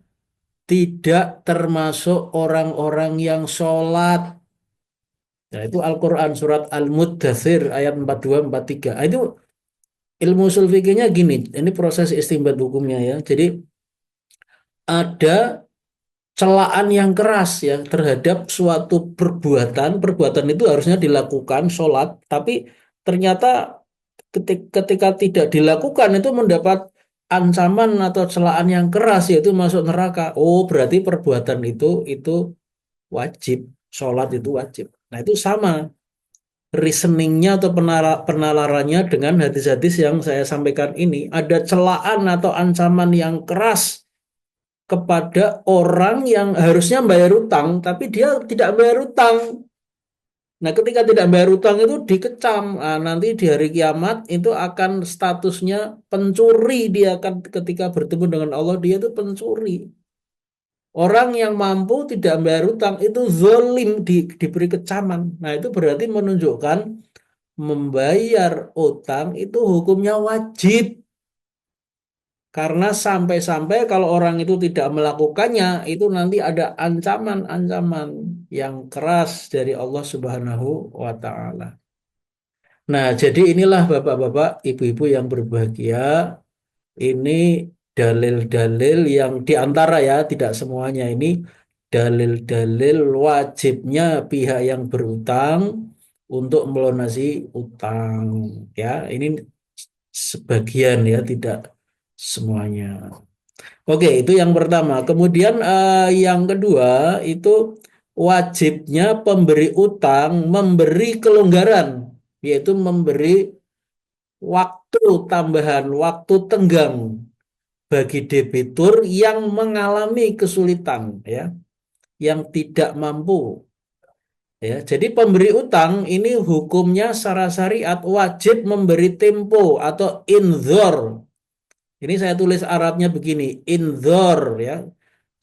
tidak termasuk orang-orang yang sholat. Nah, itu Al-Quran surat Al-Muddatsir ayat 42-43. Nah, itu ilmu usul fikihnya gini. Ini proses istinbat hukumnya ya. Jadi ada celaan yang keras ya terhadap suatu perbuatan. Perbuatan itu harusnya dilakukan sholat, tapi ternyata ketika tidak dilakukan itu mendapat ancaman atau celaan yang keras yaitu masuk neraka. Oh, berarti perbuatan itu wajib, sholat itu wajib. Nah, itu sama reasoningnya atau penalarannya dengan hadis-hadis yang saya sampaikan ini. Ada celaan atau ancaman yang keras kepada orang yang harusnya bayar utang, tapi dia tidak bayar utang. Nah, ketika tidak bayar utang itu dikecam. Nah, nanti di hari kiamat itu akan statusnya pencuri. Dia akan ketika bertemu dengan Allah, dia itu pencuri. Orang yang mampu tidak bayar utang itu zolim diberi kecaman. Nah, itu berarti menunjukkan membayar utang itu hukumnya wajib. Karena sampai-sampai kalau orang itu tidak melakukannya, itu nanti ada ancaman-ancaman yang keras dari Allah Subhanahu wa Ta'ala. Nah, jadi inilah bapak-bapak, ibu-ibu yang berbahagia, ini dalil-dalil yang diantara ya, tidak semuanya ini dalil-dalil wajibnya pihak yang berutang untuk melunasi utang. Ya, ini sebagian ya, tidak semuanya. Oke, itu yang pertama. Kemudian yang kedua itu wajibnya pemberi utang memberi kelonggaran, yaitu memberi waktu tambahan, waktu tenggang bagi debitur yang mengalami kesulitan, ya, yang tidak mampu. Ya, jadi pemberi utang ini hukumnya secara syariat wajib memberi tempo atau inzor. Ini saya tulis Arabnya begini, inzor ya,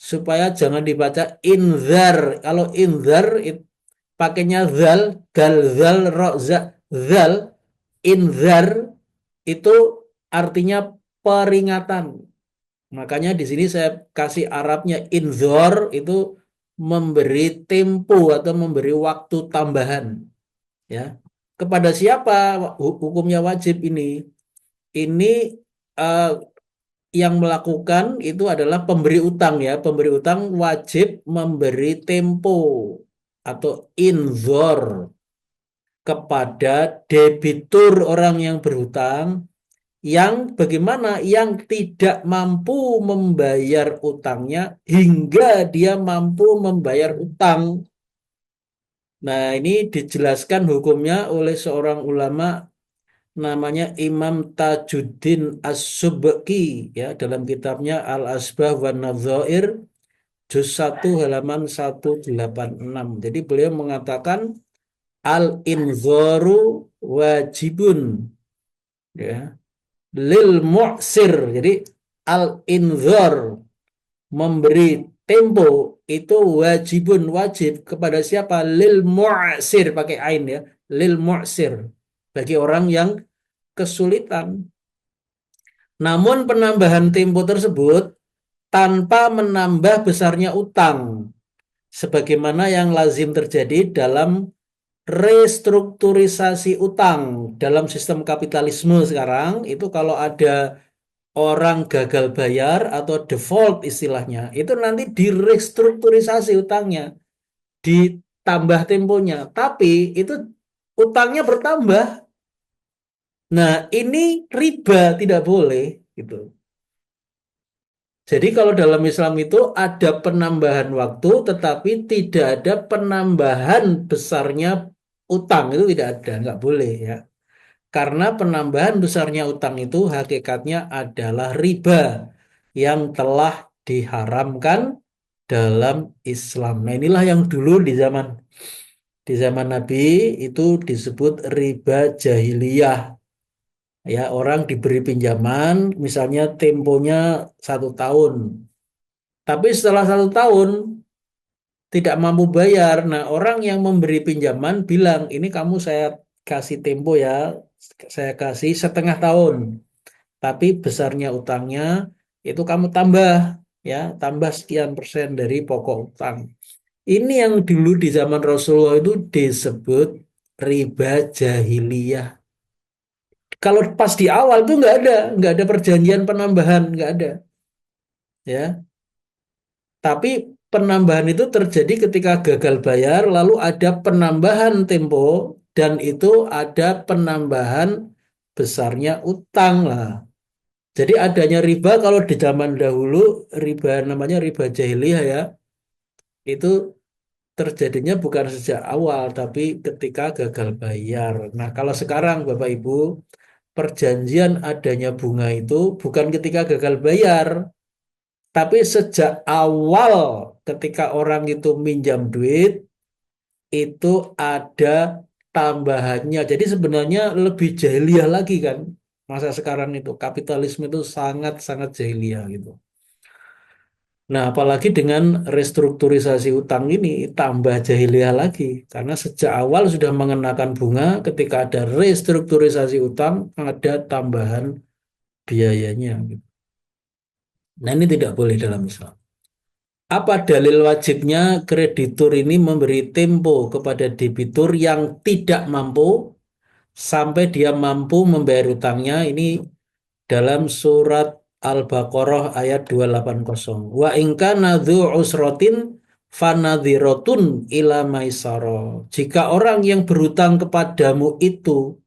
supaya jangan dibaca inzar. Kalau inzar pakainya zal, dal, zal, ro, za, zal, inzar itu artinya peringatan. Makanya di sini saya kasih Arabnya inzor itu memberi tempo atau memberi waktu tambahan ya. Kepada siapa hukumnya wajib ini? Ini eh, yang melakukan itu adalah pemberi utang ya. Pemberi utang wajib memberi tempo atau inzor kepada debitur orang yang berhutang yang bagaimana yang tidak mampu membayar utangnya hingga dia mampu membayar utang. Nah, ini dijelaskan hukumnya oleh seorang ulama namanya Imam Tajuddin As-Subki ya dalam kitabnya Al-Asbah wa Nadzair juz 1 halaman 186. Jadi beliau mengatakan al-inzaru wajibun ya lil mu'sir. Jadi al-inzar memberi tempo itu wajibun wajib kepada siapa? Lil mu'sir pakai ain ya. Lil mu'sir bagi orang yang kesulitan. Namun penambahan tempo tersebut tanpa menambah besarnya utang. Sebagaimana yang lazim terjadi dalam restrukturisasi utang dalam sistem kapitalisme sekarang itu kalau ada orang gagal bayar atau default istilahnya itu nanti direstrukturisasi utangnya ditambah temponya tapi itu utangnya bertambah. Nah, ini riba tidak boleh gitu. Jadi kalau dalam Islam itu ada penambahan waktu tetapi tidak ada penambahan besarnya utang itu tidak ada, nggak boleh ya. Karena penambahan besarnya utang itu hakikatnya adalah riba. yang telah diharamkan dalam Islam. Nah, inilah yang dulu di zaman Nabi itu disebut riba jahiliyah. Ya, orang diberi pinjaman, misalnya temponya 1 tahun. Tapi setelah 1 tahun tidak mampu bayar. Nah, orang yang memberi pinjaman bilang, ini kamu saya kasih tempo ya, saya kasih 1/2 tahun. Tapi besarnya utangnya itu kamu tambah, ya, tambah sekian persen dari pokok utang. Ini yang dulu di zaman Rasulullah itu disebut riba jahiliyah. Kalau pas di awal tuh nggak ada perjanjian penambahan, nggak ada, ya. Tapi penambahan itu terjadi ketika gagal bayar, lalu ada penambahan tempo, dan itu ada penambahan besarnya utang lah. Jadi adanya riba kalau di zaman dahulu, riba namanya riba jahiliyah ya, itu terjadinya bukan sejak awal, tapi ketika gagal bayar. Nah, kalau sekarang Bapak Ibu, perjanjian adanya bunga itu bukan ketika gagal bayar, tapi sejak awal ketika orang itu minjam duit, itu ada tambahannya. Jadi sebenarnya lebih jahiliyah lagi kan. Masa sekarang itu kapitalisme itu sangat-sangat jahiliyah gitu. Nah, apalagi dengan restrukturisasi utang ini tambah jahiliyah lagi. Karena sejak awal sudah mengenakan bunga, ketika ada restrukturisasi utang ada tambahan biayanya, gitu. Nah, ini tidak boleh dalam Islam. Apa dalil wajibnya kreditur ini memberi tempo kepada debitur yang tidak mampu sampai dia mampu membayar utangnya? Ini dalam surat Al-Baqarah ayat 280. Wa in kana dzu usratin fanadhiratun ila maisara. Jika orang yang berutang kepadamu itu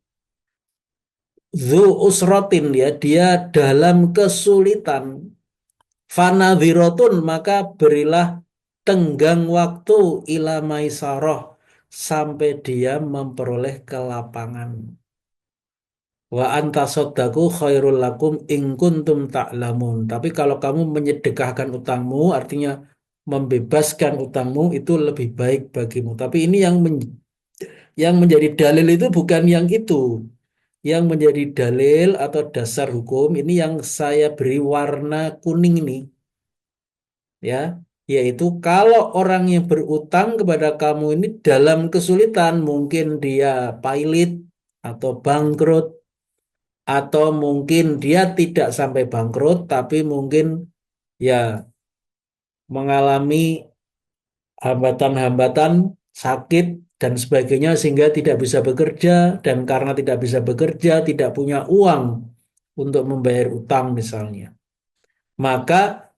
dzu usratin, ya, dia dalam kesulitan, fanadhiratun, maka berilah tenggang waktu ila maisarah sampai dia memperoleh kelapangan. Wa antasaddaqu khairul lakum in kuntum ta'lamun. Tapi kalau kamu menyedekahkan utangmu, artinya membebaskan utangmu, itu lebih baik bagimu. Tapi ini yang menjadi dalil itu bukan yang itu. Yang menjadi dalil atau dasar hukum ini yang saya beri warna kuning ini, ya, yaitu kalau orang yang berutang kepada kamu ini dalam kesulitan, mungkin dia pailit atau bangkrut, atau mungkin dia tidak sampai bangkrut, tapi mungkin ya mengalami hambatan-hambatan, sakit dan sebagainya sehingga tidak bisa bekerja, dan karena tidak bisa bekerja tidak punya uang untuk membayar utang misalnya. Maka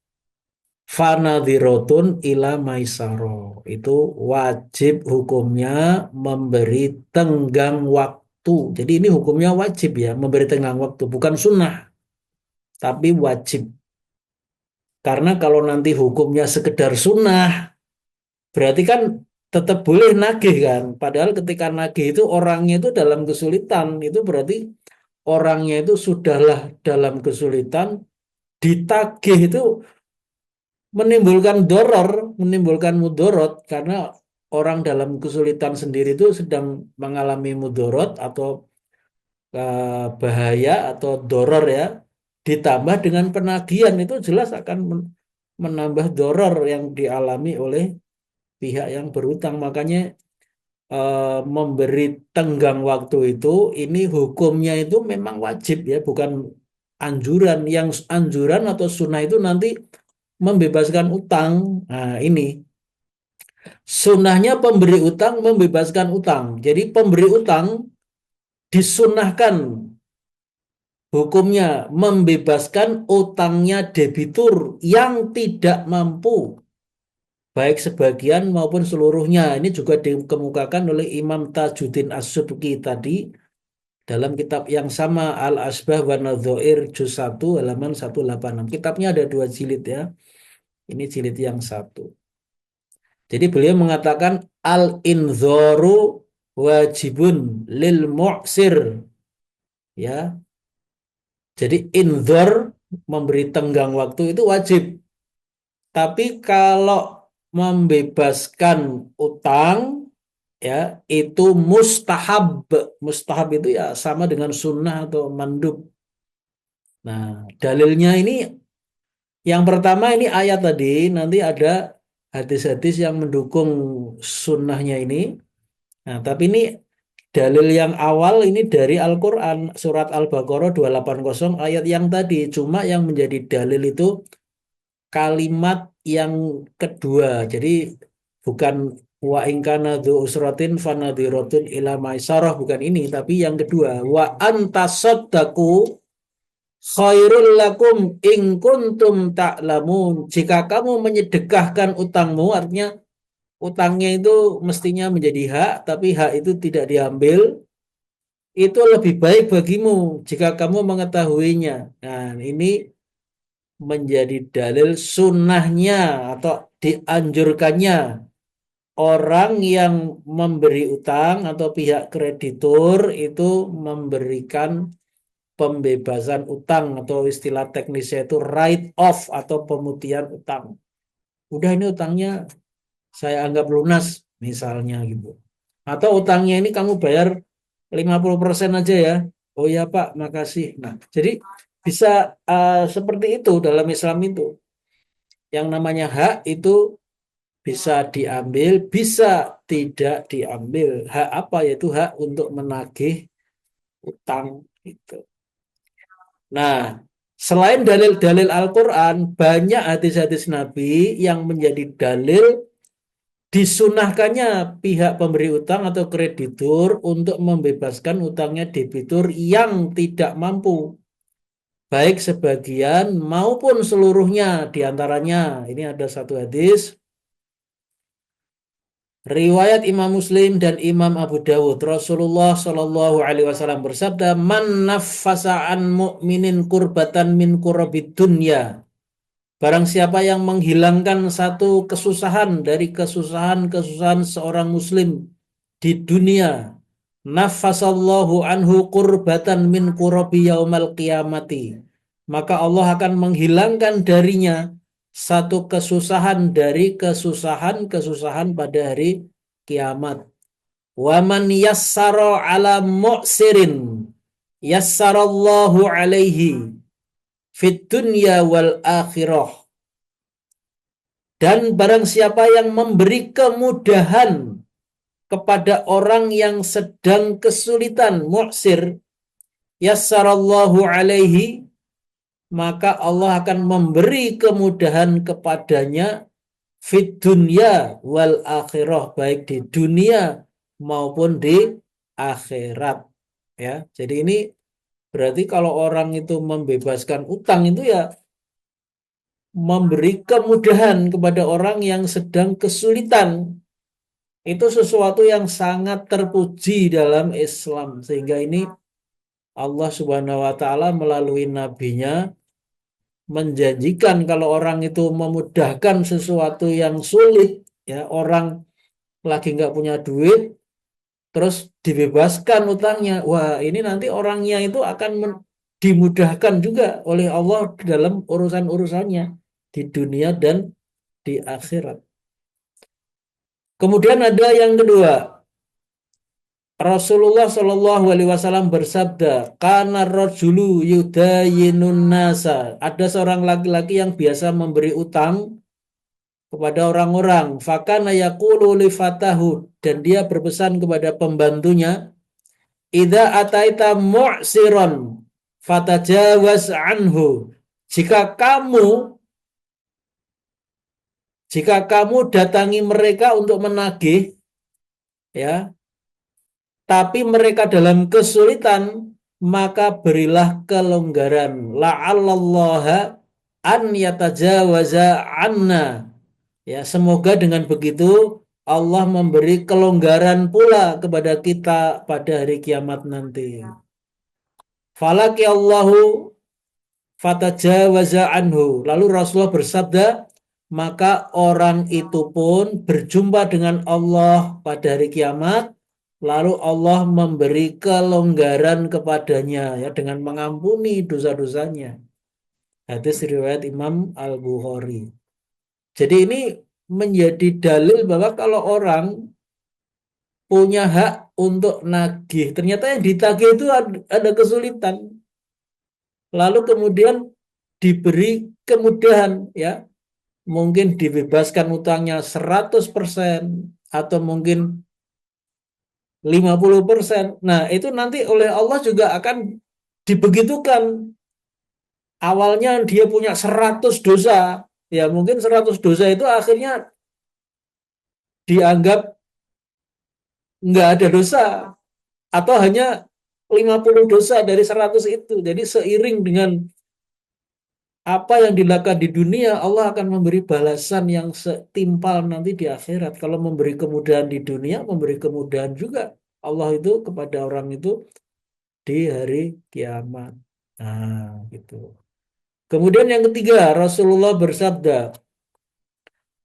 fanadhirotun ila maisaro, itu wajib hukumnya memberi tenggang waktu. Jadi ini hukumnya wajib ya, memberi tenggang waktu, bukan sunnah, tapi wajib. Karena kalau nanti hukumnya sekedar sunnah, berarti kan tetap boleh nagih kan. Padahal ketika nagih itu orangnya itu dalam kesulitan, itu berarti orangnya itu sudahlah dalam kesulitan, ditagih itu menimbulkan doror, menimbulkan mudorot, karena orang dalam kesulitan sendiri itu sedang mengalami mudorot atau bahaya atau doror ya, ditambah dengan penagihan itu jelas akan menambah doror yang dialami oleh pihak yang berutang. Makanya memberi tenggang waktu itu, ini hukumnya itu memang wajib ya, bukan anjuran. Yang anjuran atau sunnah itu nanti membebaskan utang. Nah, ini sunnahnya pemberi utang membebaskan utang. Jadi pemberi utang disunnahkan hukumnya membebaskan utangnya debitur yang tidak mampu, baik sebagian maupun seluruhnya. Ini juga dikemukakan oleh Imam Tajuddin As-Subki tadi dalam kitab yang sama, Al-Asbah wa Nadzair juz 1 halaman 186. Kitabnya ada 2 jilid ya. Ini jilid yang 1. Jadi beliau mengatakan al-inzoru wajibun lil mu'sir, ya. Jadi inzor memberi tenggang waktu itu wajib. Tapi kalau membebaskan utang ya itu mustahab. Mustahab itu ya sama dengan sunnah atau mandub. Nah, dalilnya ini yang pertama ini ayat tadi, nanti ada hadis-hadis yang mendukung sunnahnya ini. Nah, tapi ini dalil yang awal ini dari Al-Quran, surat Al-Baqarah 280 ayat yang tadi. Cuma yang menjadi dalil itu kalimat yang kedua. Jadi bukan wa in kana dzu usratin fanadhiratun ila maisarah, bukan ini, tapi yang kedua wa antasaddaqu khairul lakum in kuntum ta'lamun. Jika kamu menyedekahkan utangmu, artinya utangnya itu mestinya menjadi hak, tapi hak itu tidak diambil, itu lebih baik bagimu jika kamu mengetahuinya. Nah, ini menjadi dalil sunnahnya atau dianjurkannya orang yang memberi utang atau pihak kreditur itu memberikan pembebasan utang atau istilah teknisnya itu write off atau pemutihan utang. Udah ini utangnya saya anggap lunas misalnya gitu. Atau utangnya ini kamu bayar 50% aja ya. Oh ya Pak, makasih. Nah, jadi bisa seperti itu dalam Islam itu. Yang namanya hak itu bisa diambil, bisa tidak diambil. Hak apa? Yaitu hak untuk menagih utang itu. Nah, selain dalil-dalil Al-Quran, banyak hadis-hadis Nabi yang menjadi dalil disunahkannya pihak pemberi utang atau kreditur untuk membebaskan utangnya debitur yang tidak mampu, baik sebagian maupun seluruhnya. Di antaranya, ini ada satu hadis riwayat Imam Muslim dan Imam Abu Dawud. Rasulullah Shallallahu Alaihi Wasallam bersabda, "Man naffasa an mu'minin kurbatan min kurabid dunya." Barang siapa yang menghilangkan satu kesusahan dari kesusahan-kesusahan seorang muslim di dunia, naffasallahu anhu kurbatan min kurabi yaumal qiyamati. Maka Allah akan menghilangkan darinya satu kesusahan dari kesusahan-kesusahan pada hari kiamat. Wa man yassara ala mu'sirin yassarallahu alaihi fit dunya wal akhirah. Dan barang siapa yang memberi kemudahan kepada orang yang sedang kesulitan, mu'sir, yassarallahu alaihi, maka Allah akan memberi kemudahan kepadanya fit dunya wal akhirah, baik di dunia maupun di akhirat. Ya, jadi ini berarti kalau orang itu membebaskan utang itu ya memberi kemudahan kepada orang yang sedang kesulitan. Itu sesuatu yang sangat terpuji dalam Islam. Sehingga ini Allah Subhanahu wa taala melalui nabinya menjanjikan kalau orang itu memudahkan sesuatu yang sulit, ya orang lagi nggak punya duit, terus dibebaskan utangnya. Wah, ini nanti orangnya itu akan dimudahkan juga oleh Allah dalam urusan-urusannya di dunia dan di akhirat. Kemudian ada yang kedua, Rasulullah Shallallahu Alaihi Wasallam bersabda, "Kana rajulu yudayinun nasa." Ada seorang laki-laki yang biasa memberi utang kepada orang-orang. Fakana yaqulu li fatahu, dan dia berpesan kepada pembantunya, "Idza ataita mu'siron fatajawaz anhu." Jika kamu datangi mereka untuk menagih, ya, tapi mereka dalam kesulitan, maka berilah kelonggaran. La'allallaha an yatajawaza anna. Ya, semoga dengan begitu Allah memberi kelonggaran pula kepada kita pada hari kiamat nanti. Falaki Allahu fatajawaza anhu. Lalu Rasulullah bersabda, maka orang itu pun berjumpa dengan Allah pada hari kiamat, lalu Allah memberi kelonggaran kepadanya, ya, dengan mengampuni dosa-dosanya. Hadis riwayat Imam Al-Bukhari. Jadi ini menjadi dalil bahwa kalau orang punya hak untuk nagih, ternyata yang ditagih itu ada kesulitan. Lalu kemudian diberi kemudahan, ya, mungkin dibebaskan utangnya 100% atau mungkin 50%. Nah, itu nanti oleh Allah juga akan dibegitukan. Awalnya dia punya 100 dosa, ya mungkin 100 dosa itu akhirnya dianggap nggak ada dosa atau hanya 50 dosa dari 100 itu. Jadi seiring dengan apa yang dilakukan di dunia, Allah akan memberi balasan yang setimpal nanti di akhirat. Kalau memberi kemudahan di dunia, memberi kemudahan juga Allah itu kepada orang itu di hari kiamat. Nah, gitu. Kemudian yang ketiga, Rasulullah bersabda,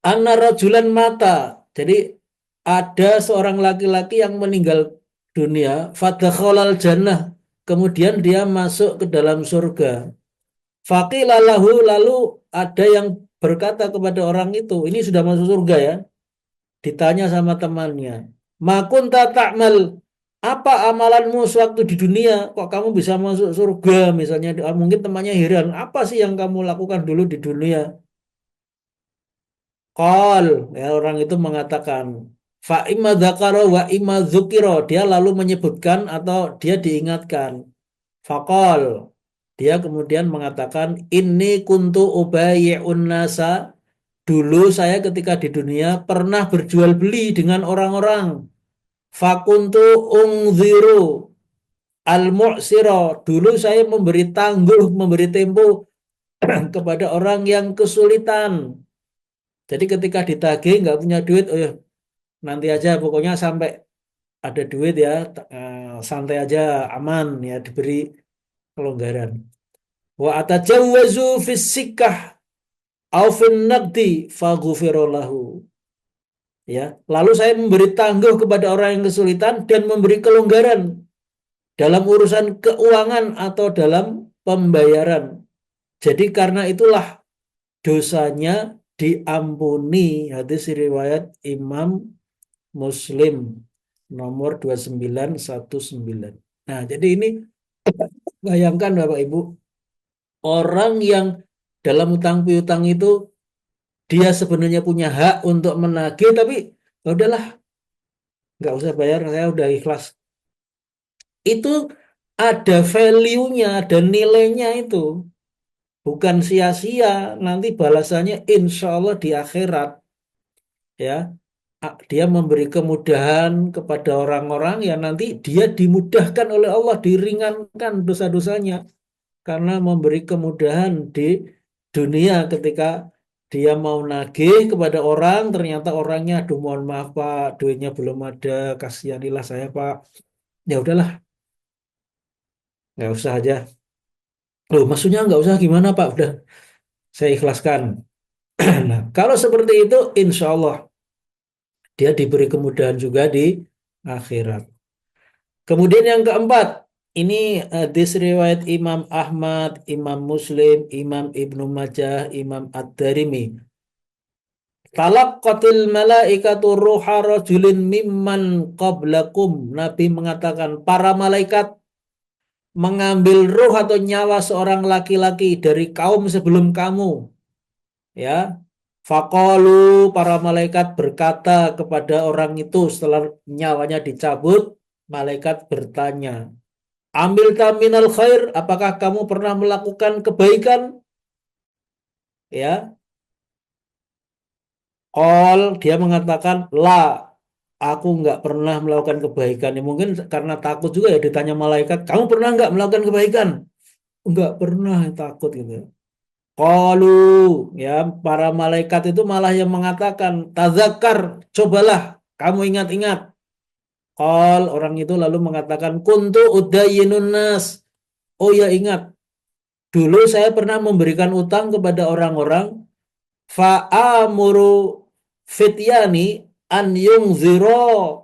"Anna rajulan mata." Jadi ada seorang laki-laki yang meninggal dunia, fadakhalal jannah. Kemudian dia masuk ke dalam surga. Faqila lahu, lalu ada yang berkata kepada orang itu, ini sudah masuk surga ya, ditanya sama temannya, "Ma kunta ta'mal?" Apa amalanmu sewaktu di dunia? Kok kamu bisa masuk surga? Misalnya mungkin temannya heran, apa sih yang kamu lakukan dulu di dunia? Qal, ya, orang itu mengatakan, fa imma dzakara wa imma dzukira. Dia lalu menyebutkan atau dia diingatkan. Faqal, dia kemudian mengatakan, "Inni kuntu ubayyi'un nasa." Dulu saya ketika di dunia pernah berjual beli dengan orang-orang. Fakuntu ungziru al-mu'siro. Dulu saya memberi tangguh, memberi tempo kepada orang yang kesulitan. Jadi ketika ditagih nggak punya duit, oh ya, nanti aja pokoknya sampai ada duit ya, santai aja, aman ya, diberi kelonggaran. Wa atajawwazu fis sikah au fin naqdi faghfira lahu. Ya, lalu saya memberi tangguh kepada orang yang kesulitan dan memberi kelonggaran dalam urusan keuangan atau dalam pembayaran. Jadi karena itulah dosanya diampuni. Hadis riwayat Imam Muslim nomor 2919. Nah, jadi ini bayangkan Bapak Ibu, orang yang dalam utang piutang itu dia sebenarnya punya hak untuk menagih, tapi ya udahlah, nggak usah bayar, saya udah ikhlas. Itu ada value-nya, ada nilainya itu. Bukan sia-sia, nanti balasannya insya Allah di akhirat. Ya, dia memberi kemudahan kepada orang-orang yang nanti dia dimudahkan oleh Allah, diringankan dosa-dosanya karena memberi kemudahan di dunia ketika dia mau nagih kepada orang, ternyata orangnya, aduh mohon maaf Pak, duitnya belum ada, kasihanilah saya Pak. Ya udahlah, nggak usah aja. Loh, maksudnya nggak usah gimana Pak? Udah, saya ikhlaskan. Nah, kalau seperti itu, insya Allah dia diberi kemudahan juga di akhirat. Kemudian yang keempat, ini hadis riwayat Imam Ahmad, Imam Muslim, Imam Ibnu Majah, Imam Ad-Darimi. Talaqqatil malaikatu ruha rajulin mimman qablakum. Nabi mengatakan para malaikat mengambil ruh atau nyawa seorang laki-laki dari kaum sebelum kamu. Ya, faqalu, para malaikat berkata kepada orang itu setelah nyawanya dicabut, malaikat bertanya, "Ambil taminal khair, apakah kamu pernah melakukan kebaikan?" Ya, dia mengatakan, "La, aku nggak pernah melakukan kebaikan." Ya, mungkin karena takut juga ya ditanya malaikat, "Kamu pernah nggak melakukan kebaikan?" Nggak pernah, takut gitu. Qalu, ya, para malaikat itu malah yang mengatakan, "Tazakar, cobalah kamu ingat-ingat." Orang itu lalu mengatakan, "Kuntu udayyinun nas." Oh ya, ingat, dulu saya pernah memberikan utang kepada orang-orang, fa'amuru fityani an yungziru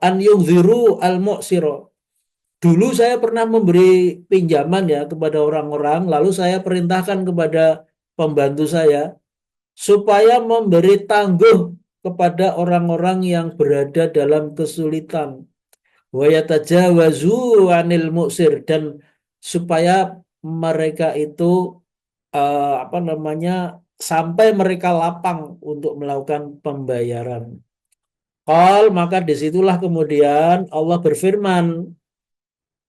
al-mu'siro. Dulu saya pernah memberi pinjaman ya kepada orang-orang, lalu saya perintahkan kepada pembantu saya supaya memberi tangguh kepada orang-orang yang berada dalam kesulitan. Wa yatajawazu 'anil mu'sir, dan supaya mereka itu apa namanya, sampai mereka lapang untuk melakukan pembayaran. Maka disitulah kemudian Allah berfirman,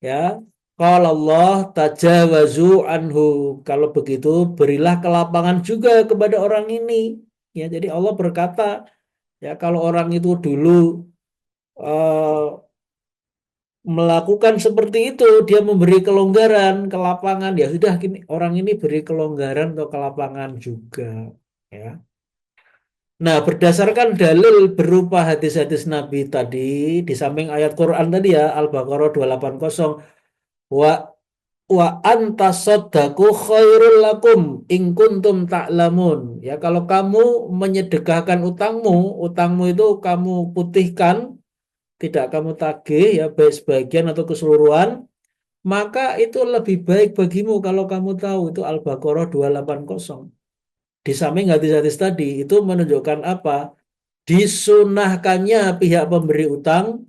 ya, Allah tajawazu anhu, kalau begitu berilah kelapangan juga kepada orang ini. Ya, jadi Allah berkata, ya, kalau orang itu dulu eh, melakukan seperti itu, dia memberi kelonggaran, kelapangan, ya sudah, gini, orang ini beri kelonggaran atau kelapangan juga, ya. Nah, berdasarkan dalil berupa hadis-hadis Nabi tadi, di samping ayat Quran tadi ya, Al-Baqarah 280, wa wa antasaddaqu khairul lakum in kuntum ta'lamun. Ya, kalau kamu menyedekahkan utangmu itu kamu putihkan, tidak kamu tagih, ya, baik sebagian atau keseluruhan, maka itu lebih baik bagimu kalau kamu tahu. Itu Al-Baqarah 280. Di samping hadis-hadis tadi itu menunjukkan apa? Disunahkannya pihak pemberi utang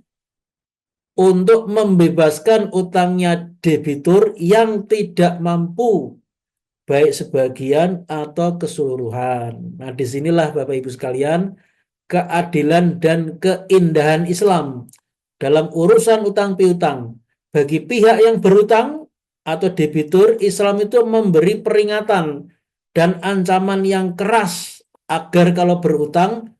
untuk membebaskan utangnya debitur yang tidak mampu, baik sebagian atau keseluruhan. Nah, disinilah Bapak Ibu sekalian, keadilan dan keindahan Islam dalam urusan utang piutang. Bagi pihak yang berutang atau debitur, Islam itu memberi peringatan dan ancaman yang keras agar kalau berutang,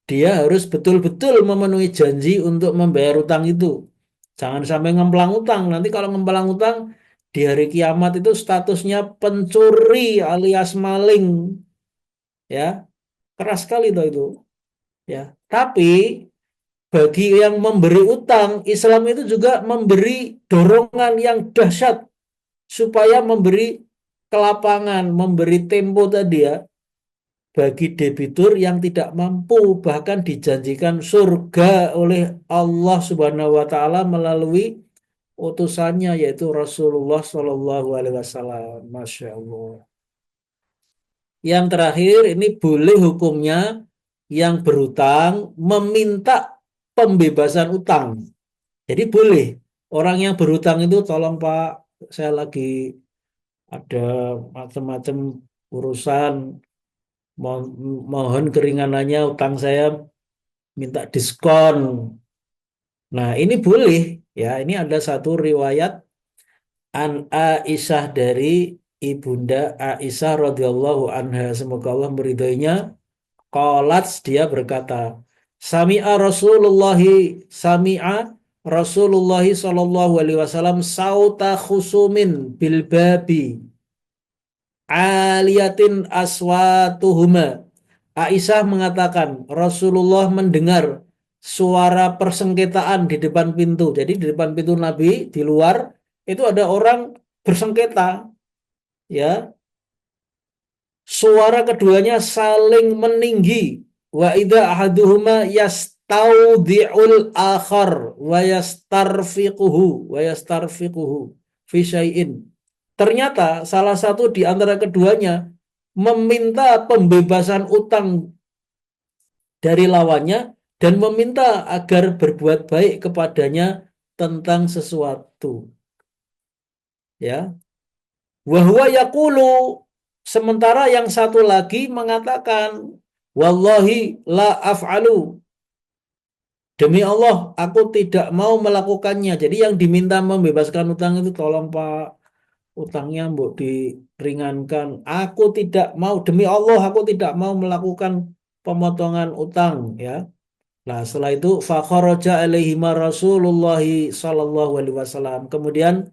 dia harus betul-betul memenuhi janji untuk membayar utang itu. Jangan sampai ngemplang utang. Nanti kalau ngemplang utang, di hari kiamat itu statusnya pencuri alias maling. Ya, keras sekali itu. Ya, tapi bagi yang memberi utang, Islam itu juga memberi dorongan yang dahsyat supaya memberi kelapangan, memberi tempo tadi ya, bagi debitur yang tidak mampu, bahkan dijanjikan surga oleh Allah Subhanahu wa taala melalui utusannya yaitu Rasulullah Shallallahu alaihi wasallam. Masya Allah. Yang terakhir, ini boleh hukumnya yang berutang meminta pembebasan utang. Jadi boleh orang yang berutang itu, tolong Pak, saya lagi ada macam-macam urusan, mohon keringanannya, utang saya minta diskon. Nah, ini boleh, ya. Ini ada satu riwayat an Aisyah, dari Ibunda Aisyah radhiyallahu anha, semoga Allah meridhoinya. Qalat, dia berkata, Sami'a Rasulullah sallallahu alaihi wasallam sauta khusumin bil babi aliyatin aswatuhuma. Aisyah mengatakan Rasulullah mendengar suara persengketaan di depan pintu. Jadi di depan pintu Nabi di luar itu ada orang bersengketa, ya. Suara keduanya saling meninggi. Wa idza ahaduhuma yastaudi'ul akhar wa yastarfiquhu fi syai'in. Ternyata salah satu di antara keduanya meminta pembebasan utang dari lawannya dan meminta agar berbuat baik kepadanya tentang sesuatu. Ya. Wa huwa yaqulu, sementara yang satu lagi mengatakan, wallahi la af'alu, demi Allah aku tidak mau melakukannya. Jadi yang diminta membebaskan utang itu, tolong Pak, utangnya mbok diringankan. Aku tidak mau, demi Allah aku tidak mau melakukan pemotongan utang, ya. Nah, setelah itu fakharaja alaihima Rasulullah sallallahu alaihi wasallam. Kemudian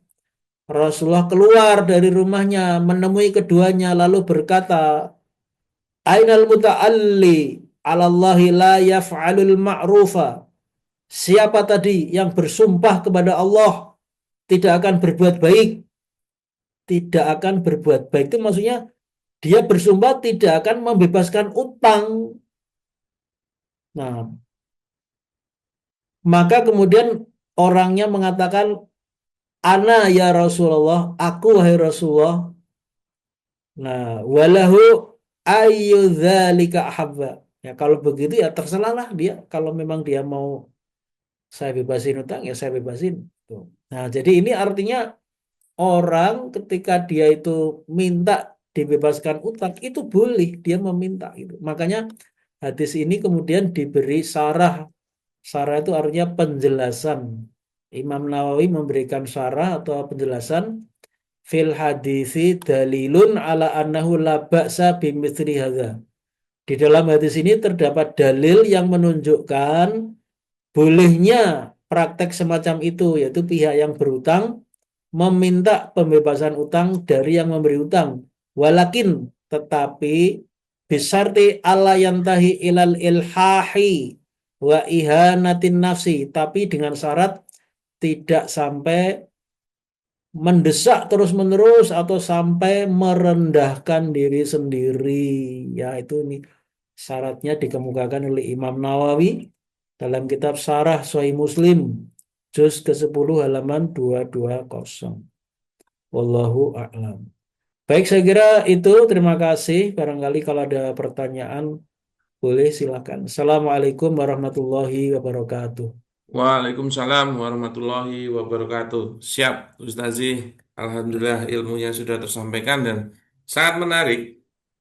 Rasulullah keluar dari rumahnya menemui keduanya lalu berkata, Ainal muta'alli 'alallahi la yaf'alul ma'rufa. Siapa tadi yang bersumpah kepada Allah tidak akan berbuat baik? Tidak akan berbuat baik itu maksudnya dia bersumpah tidak akan membebaskan utang. Nah, maka kemudian orangnya mengatakan, Ana ya Rasulullah, aku wahai Rasulullah, Nah, walahu ayyudzalika ahabba. Ya kalau begitu ya terserahlah dia. Kalau memang dia mau saya bebasin utang ya saya bebasin. Tuh. Nah, jadi ini artinya orang ketika dia itu minta dibebaskan utang itu boleh dia meminta itu. Makanya hadis ini kemudian diberi sarah. Sarah itu artinya penjelasan. Imam Nawawi memberikan sarah atau penjelasan fil hadisi dalilun ala annahu la ba'sa bimithli hadza. Di dalam hadis ini terdapat dalil yang menunjukkan bolehnya praktek semacam itu, yaitu pihak yang berutang meminta pembebasan utang dari yang memberi utang. Walakin tetapi bisarti ala yantahi ilal ilhahi wa ihanatin nafsi, tapi dengan syarat tidak sampai mendesak terus-menerus atau sampai merendahkan diri sendiri. Ya, itu nih syaratnya dikemukakan oleh Imam Nawawi dalam kitab Syarah Sahih Muslim juz ke-10 halaman 220. Wallahu a'lam. Baik, saya kira itu. Terima kasih. Barangkali kalau ada pertanyaan boleh silakan. Assalamualaikum warahmatullahi wabarakatuh.
Waalaikumsalam warahmatullahi wabarakatuh. Siap, Ustazi. Alhamdulillah ilmunya sudah tersampaikan dan sangat menarik.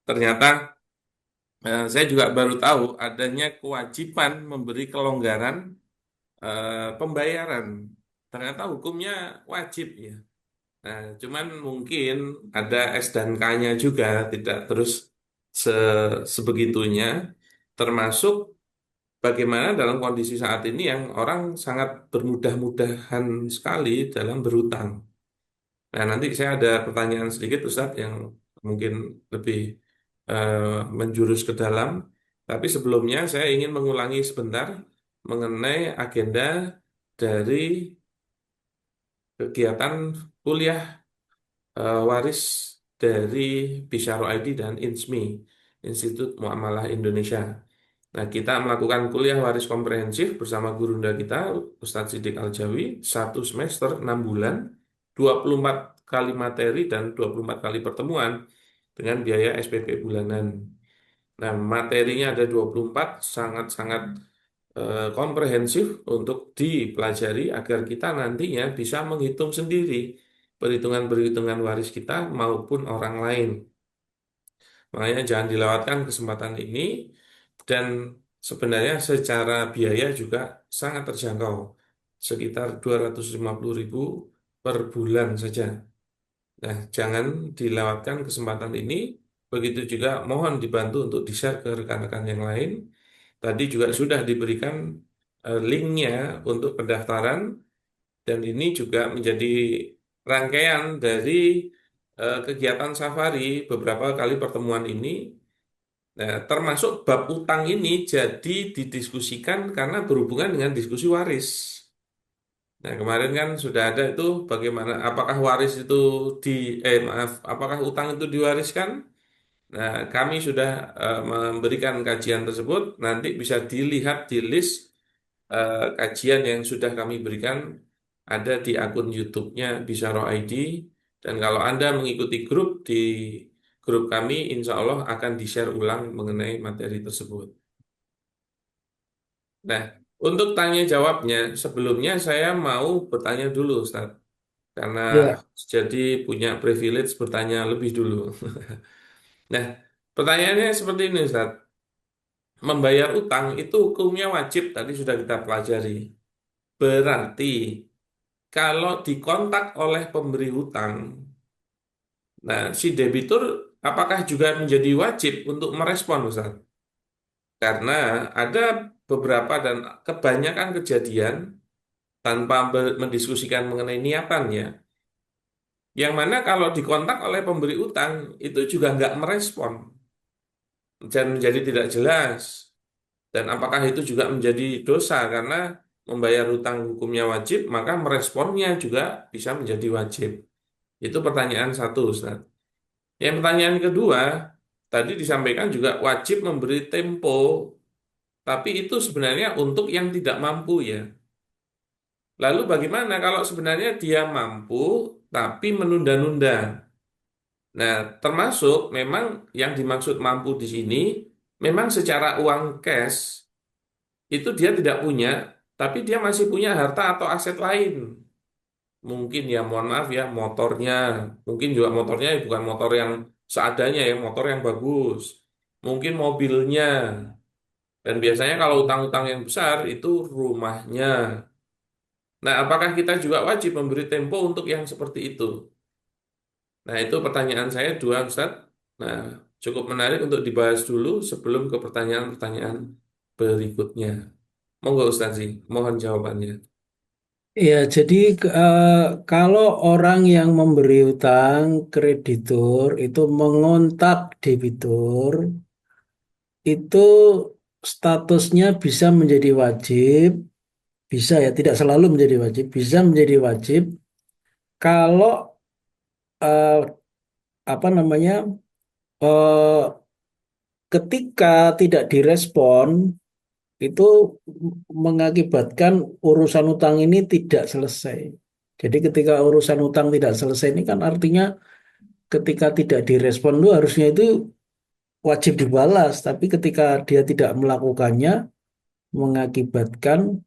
Ternyata saya juga baru tahu adanya kewajiban memberi kelonggaran pembayaran. Ternyata hukumnya wajib ya. Nah, cuman mungkin ada S dan K-nya juga tidak terus sebegitunya. Termasuk bagaimana dalam kondisi saat ini yang orang sangat bermudah-mudahan sekali dalam berutang. Nah, nanti saya ada pertanyaan sedikit Ustadz yang mungkin lebih eh, menjurus ke dalam. Tapi sebelumnya saya ingin mengulangi sebentar mengenai agenda dari kegiatan kuliah waris dari Bisyaro ID dan INSMI, Institut Muamalah Indonesia. Nah, kita melakukan kuliah waris komprehensif bersama gurunda kita, Ustadz Siddiq Aljawi, 1 semester 6 bulan, 24 kali materi dan 24 kali pertemuan dengan biaya SPP bulanan. Nah, materinya ada 24, sangat-sangat komprehensif untuk dipelajari agar kita nantinya bisa menghitung sendiri perhitungan-perhitungan waris kita maupun orang lain. Makanya jangan dilewatkan kesempatan ini dan sebenarnya secara biaya juga sangat terjangkau, sekitar 250.000 per bulan saja. Nah, jangan dilewatkan kesempatan ini. Begitu juga mohon dibantu untuk di-share ke rekan-rekan yang lain. Tadi juga sudah diberikan linknya untuk pendaftaran dan ini juga menjadi rangkaian dari kegiatan safari beberapa kali pertemuan ini. Nah, termasuk bab utang ini jadi didiskusikan karena berhubungan dengan diskusi waris. Nah, kemarin kan sudah ada itu bagaimana apakah waris itu di maaf, apakah utang itu diwariskan? Nah, kami sudah memberikan kajian tersebut, nanti bisa dilihat di list kajian yang sudah kami berikan ada di akun YouTube-nya Bisaro ID. Dan kalau Anda mengikuti grup di grup kami, insya Allah akan di-share ulang mengenai materi tersebut. Nah, untuk tanya jawabnya, sebelumnya saya mau bertanya dulu, Ustaz. Karena
Ya,
jadi punya privilege bertanya lebih dulu. Nah, pertanyaannya seperti ini, Ustaz. Membayar utang itu hukumnya wajib, tadi sudah kita pelajari. Berarti kalau dikontak oleh pemberi hutang, nah si debitur apakah juga menjadi wajib untuk merespon, Ustaz? Karena ada beberapa dan kebanyakan kejadian tanpa mendiskusikan mengenai niatannya, yang mana kalau dikontak oleh pemberi utang itu juga nggak merespon dan menjadi tidak jelas. Dan apakah itu juga menjadi dosa karena membayar hutang hukumnya wajib, maka meresponnya juga bisa menjadi wajib. Itu pertanyaan satu, Ustaz. Yang pertanyaan kedua, tadi disampaikan juga wajib memberi tempo, tapi itu sebenarnya untuk yang tidak mampu ya. Lalu bagaimana kalau sebenarnya dia mampu tapi menunda-nunda? Nah, termasuk memang yang dimaksud mampu di sini memang secara uang cash itu dia tidak punya, tapi dia masih punya harta atau aset lain. Mungkin ya mohon maaf ya motornya, mungkin juga motornya bukan motor yang seadanya ya, motor yang bagus. Mungkin mobilnya. Dan biasanya kalau utang-utang yang besar itu rumahnya. Nah, apakah kita juga wajib memberi tempo untuk yang seperti itu? Nah, itu pertanyaan saya dua, Ustaz. Nah, cukup menarik untuk dibahas dulu sebelum ke pertanyaan-pertanyaan berikutnya. Monggo Ustaz sih, mohon jawabannya.
Ya, jadi kalau orang yang memberi utang kreditur itu mengontak debitur, itu statusnya bisa menjadi wajib, bisa ya, tidak selalu menjadi wajib, bisa menjadi wajib kalau eh, apa namanya eh, ketika tidak direspon itu mengakibatkan urusan utang ini tidak selesai. Jadi ketika urusan utang tidak selesai ini kan artinya ketika tidak direspon itu harusnya itu wajib dibalas, tapi ketika dia tidak melakukannya mengakibatkan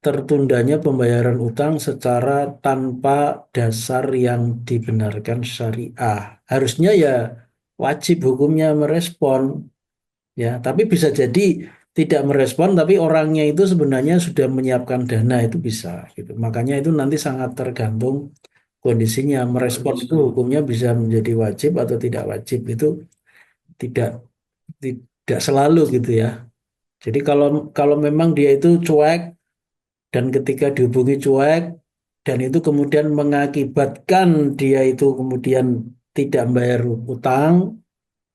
tertundanya pembayaran utang secara tanpa dasar yang dibenarkan syariah. Harusnya ya wajib hukumnya merespon. Ya, tapi bisa jadi tidak merespon, tapi orangnya itu sebenarnya sudah menyiapkan dana itu bisa, gitu. Makanya itu nanti sangat tergantung kondisinya. Merespon itu
Kondisi.
hukumnya bisa menjadi wajib atau tidak wajib itu tidak tidak selalu gitu ya. Jadi kalau kalau memang dia itu cuek dan ketika dihubungi cuek dan itu kemudian mengakibatkan dia itu kemudian tidak membayar utang,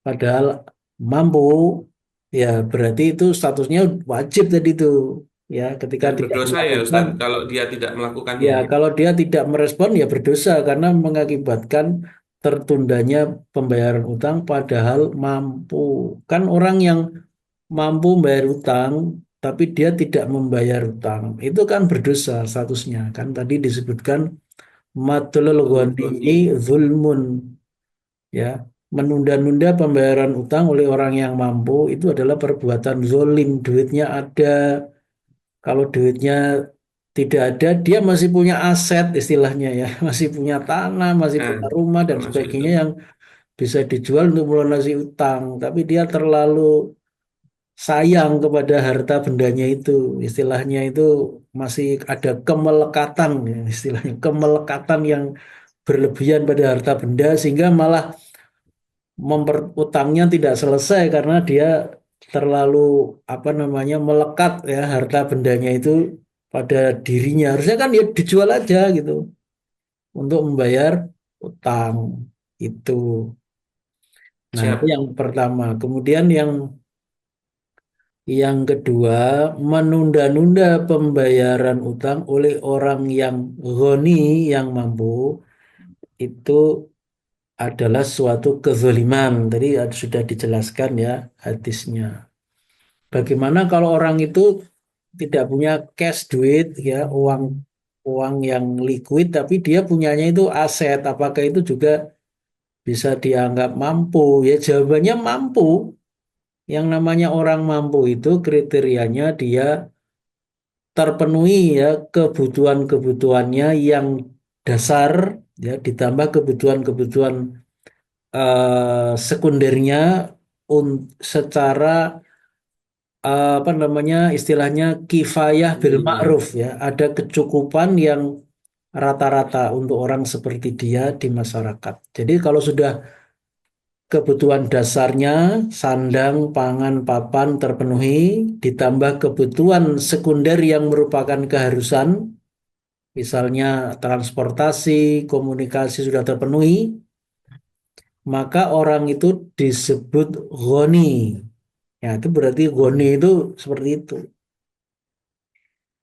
padahal mampu, ya berarti itu statusnya wajib tadi itu. Ya, ketika
Dan
tidak
berdosa ya
melakukan,
Ustadz kalau dia tidak melakukannya.
ya kalau dia tidak merespon ya berdosa karena mengakibatkan tertundanya pembayaran utang padahal mampu. Kan orang yang mampu membayar utang tapi dia tidak membayar utang, itu kan berdosa statusnya. Kan tadi disebutkan matlul
Betul,
ghani
betul.
zulmun, ya, menunda-nunda pembayaran utang oleh orang yang mampu itu adalah perbuatan zolim. Duitnya ada, kalau duitnya tidak ada, dia masih punya aset istilahnya ya, masih punya tanah, masih
Nah,
punya rumah dan
termasuk itu.
sebagainya yang bisa dijual untuk melunasi utang, tapi dia terlalu sayang kepada harta bendanya itu, istilahnya itu masih ada kemelekatan, ya, istilahnya kemelekatan yang berlebihan pada harta benda sehingga malah memperutangnya tidak selesai karena dia terlalu apa namanya melekat ya harta bendanya itu pada dirinya. Harusnya kan ya dijual aja gitu untuk membayar utang itu. Nah, itu
Siap.
yang pertama. Kemudian yang kedua, menunda-nunda pembayaran utang oleh orang yang ghani, yang mampu, itu adalah suatu kezaliman. Tadi sudah dijelaskan ya hadisnya. Bagaimana kalau orang itu tidak punya cash duit ya uang uang yang liquid tapi dia punyanya itu aset, apakah itu juga bisa dianggap mampu? Ya jawabannya mampu. Yang namanya orang mampu itu kriterianya dia terpenuhi ya kebutuhan-kebutuhannya yang dasar, ya ditambah kebutuhan-kebutuhan sekundernya secara apa namanya istilahnya kifayah bil
Minimal.
ma'ruf, ya ada kecukupan yang rata-rata untuk orang seperti dia di masyarakat. Jadi kalau sudah kebutuhan dasarnya sandang, pangan, papan terpenuhi, ditambah kebutuhan sekunder yang merupakan keharusan, misalnya transportasi, komunikasi sudah terpenuhi, maka orang itu disebut ghani. Ya, itu berarti ghani itu seperti itu.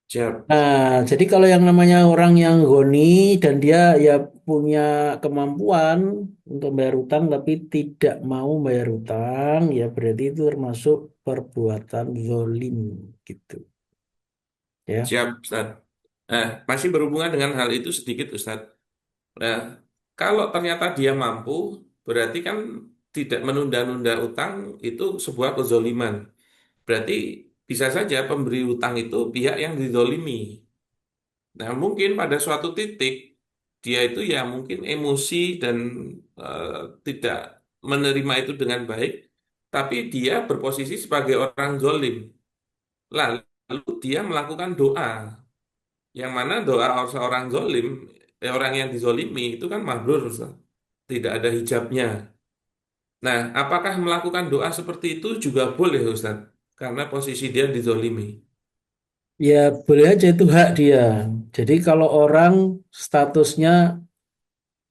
Siap.
Nah, jadi kalau yang namanya orang yang goni dan dia ya punya kemampuan untuk bayar utang tapi tidak mau bayar utang, ya berarti itu termasuk perbuatan zolim gitu. Ya,
Siap, Ustadz. Masih berhubungan dengan hal itu sedikit, Ustadz. Nah, kalau ternyata dia mampu, berarti kan tidak menunda-nunda utang itu sebuah kezoliman. Berarti bisa saja pemberi utang itu pihak yang dizolimi. Nah, mungkin pada suatu titik dia itu ya mungkin emosi dan eh, tidak menerima itu dengan baik, tapi dia berposisi sebagai orang zolim. Lalu dia melakukan doa, yang mana doa seorang zolim, orang yang dizolimi itu kan mabrur, Ustaz. Tidak ada hijabnya. Nah, apakah melakukan doa seperti itu juga boleh, Ustaz? Karena posisi dia dizolimi.
Ya boleh aja itu hak dia. Jadi kalau orang statusnya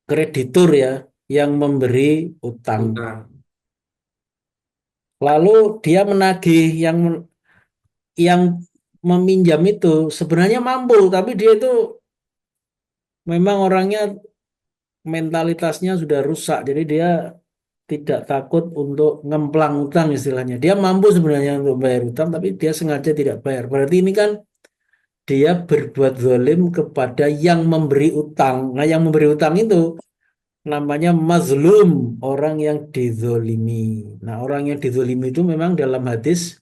kreditur ya, yang memberi utang.
Utang.
Lalu dia menagih yang meminjam itu sebenarnya mampu, tapi dia itu memang orangnya mentalitasnya sudah rusak. Jadi dia tidak takut untuk ngemplang utang istilahnya. Dia mampu sebenarnya untuk bayar utang, tapi dia sengaja tidak bayar. Berarti ini kan dia berbuat zalim kepada yang memberi utang. Nah, yang memberi utang itu namanya mazlum, orang yang dizolimi. Nah, orang yang dizolimi itu memang dalam hadis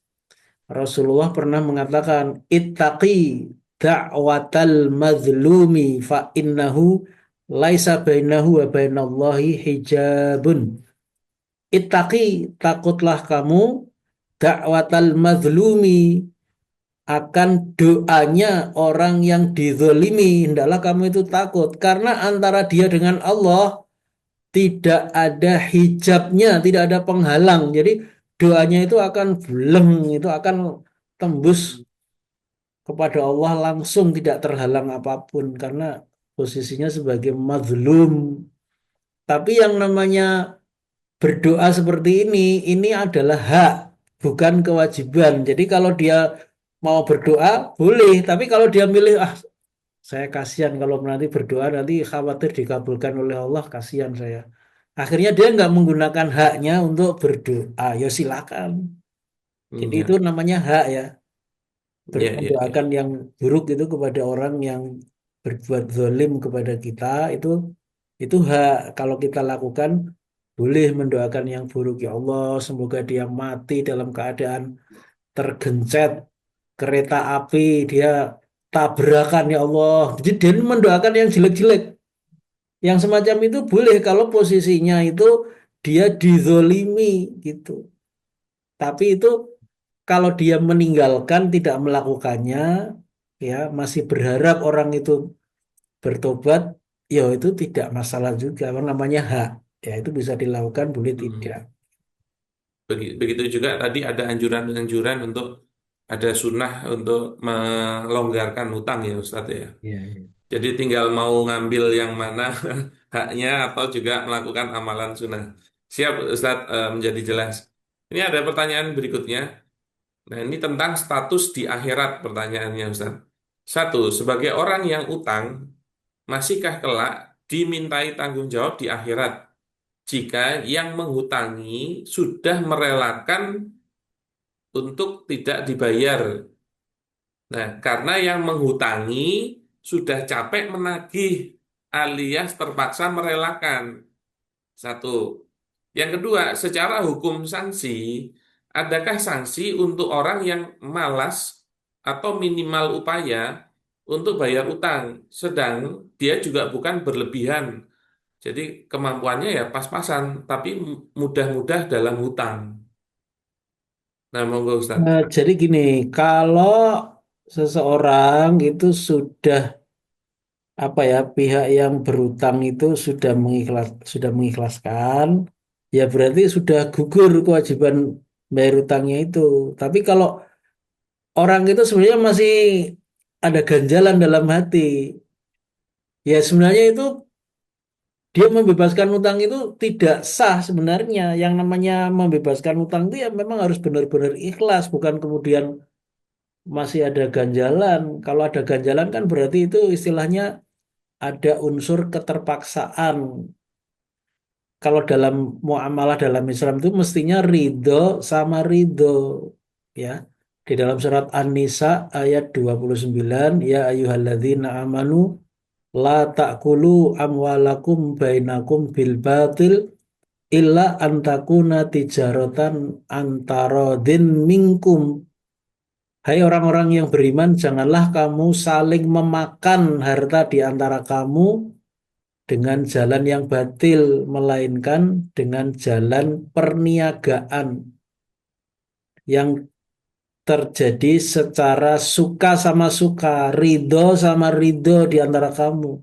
Rasulullah pernah mengatakan, ittaqi da'watal mazlumi fa innahu laisa bainahu wa bainallahi hijabun. Ittaqi, takutlah kamu da'watal mazlumi, akan doanya orang yang dizolimi. Hendaklah kamu itu takut karena antara dia dengan Allah tidak ada hijabnya, tidak ada penghalang. Jadi doanya itu akan bleng, itu akan tembus kepada Allah langsung, tidak terhalang apapun karena posisinya sebagai mazlum. Tapi yang namanya berdoa seperti ini adalah hak, bukan kewajiban. Jadi kalau dia mau berdoa boleh, tapi kalau dia milih saya kasihan kalau nanti berdoa nanti khawatir dikabulkan oleh Allah, kasihan saya. Akhirnya dia nggak menggunakan haknya untuk berdoa. Ya silakan. Jadi itu
Ya,
namanya hak ya.
ya, ya, ya.
Mendoakan yang buruk itu kepada orang yang berbuat zalim kepada kita itu hak. Kalau kita lakukan boleh mendoakan yang buruk, ya Allah semoga dia mati dalam keadaan tergencet kereta api, dia tabrakan ya Allah. Jadi dia mendoakan yang jelek-jelek. Yang semacam itu boleh kalau posisinya itu dia dizolimi gitu. Tapi itu kalau dia meninggalkan tidak melakukannya, ya masih berharap orang itu bertobat, ya itu tidak masalah juga. Apa namanya hak, ya itu bisa dilakukan, boleh tidak.
Mm. Begitu juga tadi ada anjuran-anjuran untuk ada sunnah untuk melonggarkan utang ya Ustadz ya.
Iya, iya.
Jadi tinggal mau ngambil yang mana haknya atau juga melakukan amalan sunnah. Siap Ustadz, menjadi jelas. Ini ada pertanyaan berikutnya. Nah ini tentang status di akhirat pertanyaannya Ustadz. Satu, sebagai orang yang utang, masihkah kelak dimintai tanggung jawab di akhirat jika yang menghutangi sudah merelakan untuk tidak dibayar? Nah, karena yang menghutangi sudah capek menagih alias terpaksa merelakan. Satu. Yang kedua, secara hukum sanksi, adakah sanksi untuk orang yang malas atau minimal upaya untuk bayar utang, sedang dia juga bukan berlebihan. Jadi kemampuannya ya pas-pasan, tapi mudah-mudah dalam hutang. Nah, monggo Ustaz.
Jadi gini, kalau seseorang itu sudah apa ya pihak yang berutang itu sudah mengikhlaskan, ya berarti sudah gugur kewajiban bayar utangnya itu. Tapi kalau orang itu sebenarnya masih ada ganjalan dalam hati, ya sebenarnya itu dia membebaskan utang itu tidak sah sebenarnya. Yang namanya membebaskan utang itu ya memang harus benar-benar ikhlas, bukan kemudian masih ada ganjalan. Kalau ada ganjalan kan berarti itu istilahnya ada unsur keterpaksaan. Kalau dalam muamalah dalam Islam itu mestinya ridho sama ridho, ya. Di dalam surat An-Nisa ayat 29, ya ayyuhalladzina amanu la ta'kulu amwalakum bainakum bil batil illa antakuna tijaratan antarodin minkum. Hai orang-orang yang beriman, janganlah kamu saling memakan harta di antara kamu dengan jalan yang batil, melainkan dengan jalan perniagaan yang terjadi secara suka sama suka, ridho sama ridho di antara kamu.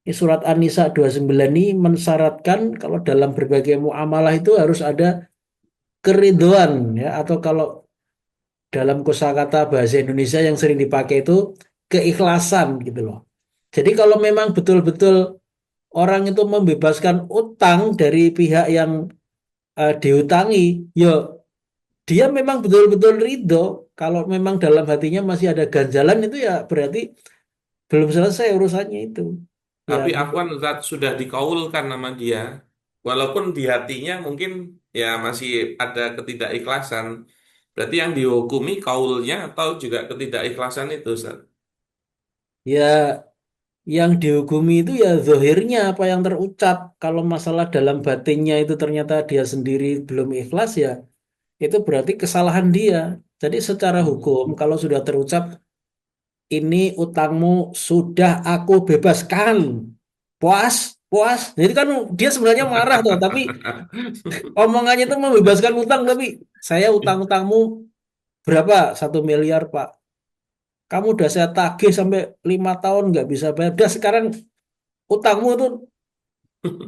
Ini surat An-Nisa 29 ini mensyaratkan kalau dalam berbagai muamalah itu harus ada keridhoan ya, atau kalau dalam kosakata bahasa Indonesia yang sering dipakai itu keikhlasan gitu loh. Jadi kalau memang betul-betul orang itu membebaskan utang dari pihak yang diutangi, ya dia memang betul-betul ridho. Kalau memang dalam hatinya masih ada ganjalan itu ya berarti belum selesai urusannya itu. Ya,
Tapi Afwan Ustaz sudah dikaulkan nama dia, walaupun di hatinya mungkin ya masih ada ketidakikhlasan. Berarti yang dihukumi kaulnya atau juga ketidakikhlasan itu, Ustaz?
ya yang dihukumi itu ya zahirnya apa yang terucap. Kalau masalah dalam batinnya itu ternyata dia sendiri belum ikhlas ya itu berarti kesalahan dia. Jadi secara hukum
Hmm.
kalau sudah terucap ini utangmu sudah aku bebaskan. Puas, puas. Jadi kan dia sebenarnya marah tuh, tapi omongannya itu membebaskan utang, tapi saya utang-utangmu berapa? 1 miliar, Pak. Kamu udah saya tagih sampai 5 tahun nggak bisa bayar. Udah sekarang utangmu itu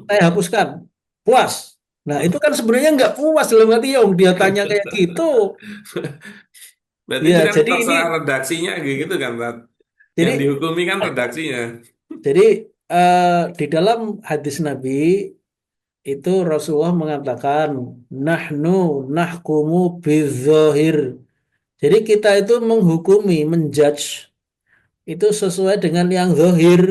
saya hapuskan. Puas. Nah itu kan sebenarnya nggak puas dalam hati ya. Dia tanya kayak gitu.
Berarti
Ya
itu kan
jadi ini,
terserah redaksinya gitu kan, Ustaz? Yang
jadi
dihukumi kan redaksinya.
jadi di dalam hadis Nabi itu Rasulullah mengatakan nahnu nahkumu bizohir. Jadi kita itu menghukumi, menjudge itu sesuai dengan yang zahir.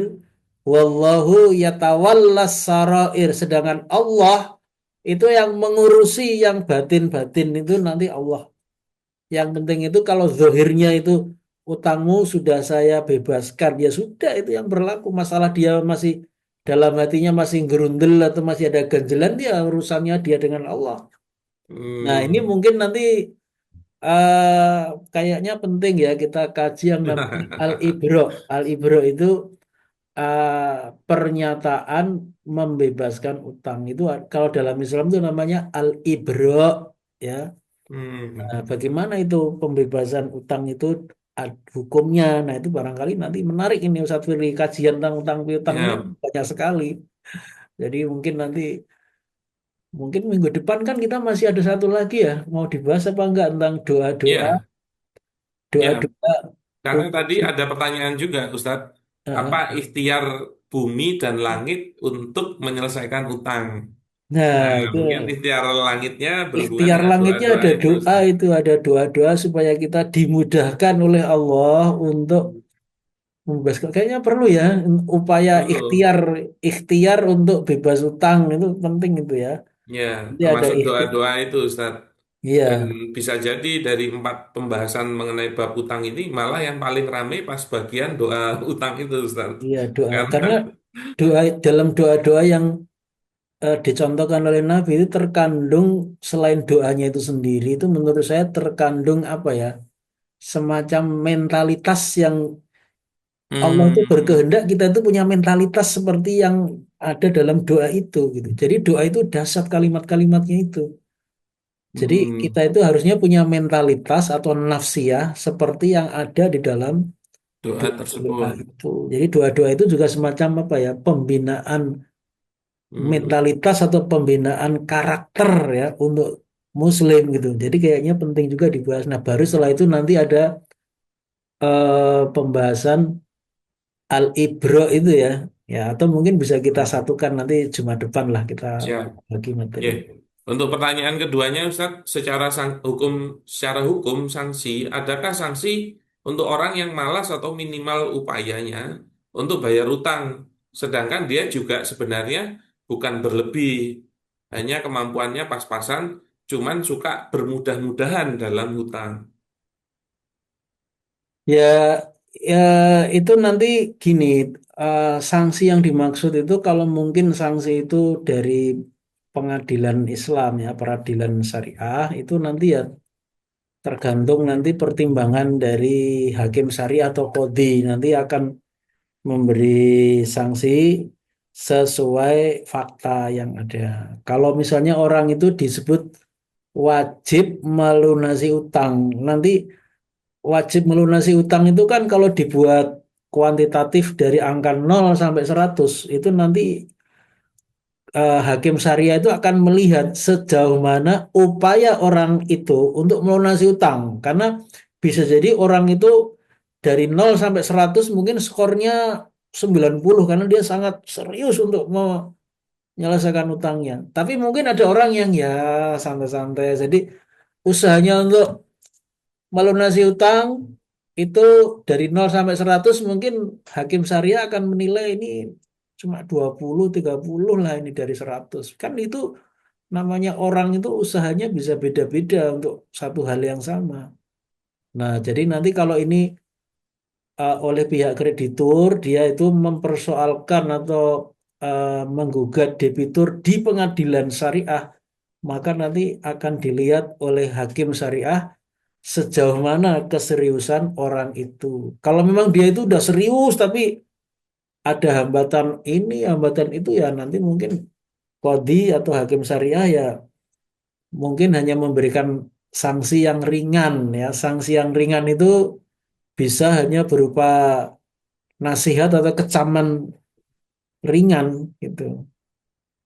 Wallahu yatawallas sarair. Sedangkan Allah itu yang mengurusi yang batin-batin itu nanti Allah. Yang penting itu kalau zahirnya itu utangmu sudah saya bebaskan. Ya sudah itu yang berlaku. Masalah dia masih dalam hatinya masih gerundel atau masih ada ganjelan dia urusannya dia dengan Allah. Nah ini
Hmm.
mungkin nanti eh kayaknya penting ya kita kaji yang namanya al-ibro. Al-ibro itu pernyataan membebaskan utang itu kalau dalam Islam itu namanya al-ibro ya. Nah,
Hmm.
bagaimana itu pembebasan utang itu hukumnya? Nah itu barangkali nanti menarik ini Ustadz Firly kajian tentang utang piutang ini
Ya,
banyak sekali. Jadi mungkin nanti mungkin minggu depan kan kita masih ada satu lagi ya mau dibahas apa enggak tentang doa-doa
ya, ya.
doa-doa
Karena tadi ada pertanyaan juga, Ustadz. Apa
uh,
ikhtiar bumi dan langit untuk menyelesaikan utang?
nah
Nah,
itu
mungkin ikhtiar langitnya berhubungan
ikhtiar
dengan
langitnya
doa-doa
ada
itu,
doa
Ustadz.
itu ada doa-doa supaya kita dimudahkan oleh Allah untuk membebaskan. Kayaknya perlu ya upaya
Perlu.
ikhtiar ikhtiar untuk bebas utang itu penting itu ya.
Ya,
Jadi ada
termasuk
ikhtiar.
doa-doa itu, Ustadz. Dan
Iya,
bisa jadi dari 4 pembahasan mengenai bab utang ini, malah yang paling ramai pas bagian doa utang itu, Ustadz.
iya doa.
Karena,
Karena doa dalam doa-doa yang dicontohkan oleh Nabi itu terkandung selain doanya itu sendiri itu menurut saya terkandung apa ya semacam mentalitas yang Allah itu
hmm,
berkehendak kita itu punya mentalitas seperti yang ada dalam doa itu gitu. Jadi doa itu dasar kalimat-kalimatnya itu. Jadi kita
hmm,
itu harusnya punya mentalitas atau nafsiyah seperti yang ada di dalam
doa
doa
tersebut.
itu. Jadi doa-doa itu juga semacam apa ya pembinaan
Hmm,
mentalitas atau pembinaan karakter ya untuk Muslim gitu. Jadi kayaknya penting juga dibahas. Nah baru setelah itu nanti ada pembahasan Al-Ibro itu ya. Ya, atau mungkin bisa kita
hmm,
satukan nanti Jumat depan lah kita
siap.
bagi materi.
Ya, untuk pertanyaan keduanya, Ustadz, secara hukum sanksi, adakah sanksi untuk orang yang malas atau minimal upayanya untuk bayar utang, sedangkan dia juga sebenarnya bukan berlebih, hanya kemampuannya pas-pasan, cuman suka bermudah-mudahan dalam hutang.
Ya, ya itu nanti gini, sanksi yang dimaksud itu kalau mungkin sanksi itu dari pengadilan Islam ya, peradilan syariah itu nanti ya tergantung nanti pertimbangan dari hakim syariah atau kodi nanti akan memberi sanksi sesuai fakta yang ada. Kalau misalnya orang itu disebut wajib melunasi utang, nanti wajib melunasi utang itu kan kalau dibuat kuantitatif dari angka 0 sampai 100 itu nanti hakim syariah itu akan melihat sejauh mana upaya orang itu untuk melunasi utang. Karena bisa jadi orang itu dari 0 sampai 100 mungkin skornya 90 karena dia sangat serius untuk menyelesaikan utangnya. Tapi mungkin ada orang yang ya santai-santai. Jadi usahanya untuk melunasi utang itu dari 0 sampai 100 mungkin hakim syariah akan menilai ini cuma 20 30 lah ini dari 100. Kan itu namanya orang itu usahanya bisa beda-beda untuk satu hal yang sama. Nah, jadi nanti kalau ini oleh pihak kreditur dia itu mempersoalkan atau menggugat debitur di pengadilan syariah, maka nanti akan dilihat oleh hakim syariah sejauh mana keseriusan orang itu. Kalau memang dia itu udah serius tapi ada hambatan ini, hambatan itu ya nanti mungkin kodi atau hakim syariah ya mungkin hanya memberikan sanksi yang ringan ya. Sanksi yang ringan itu bisa hanya berupa nasihat atau kecaman ringan gitu.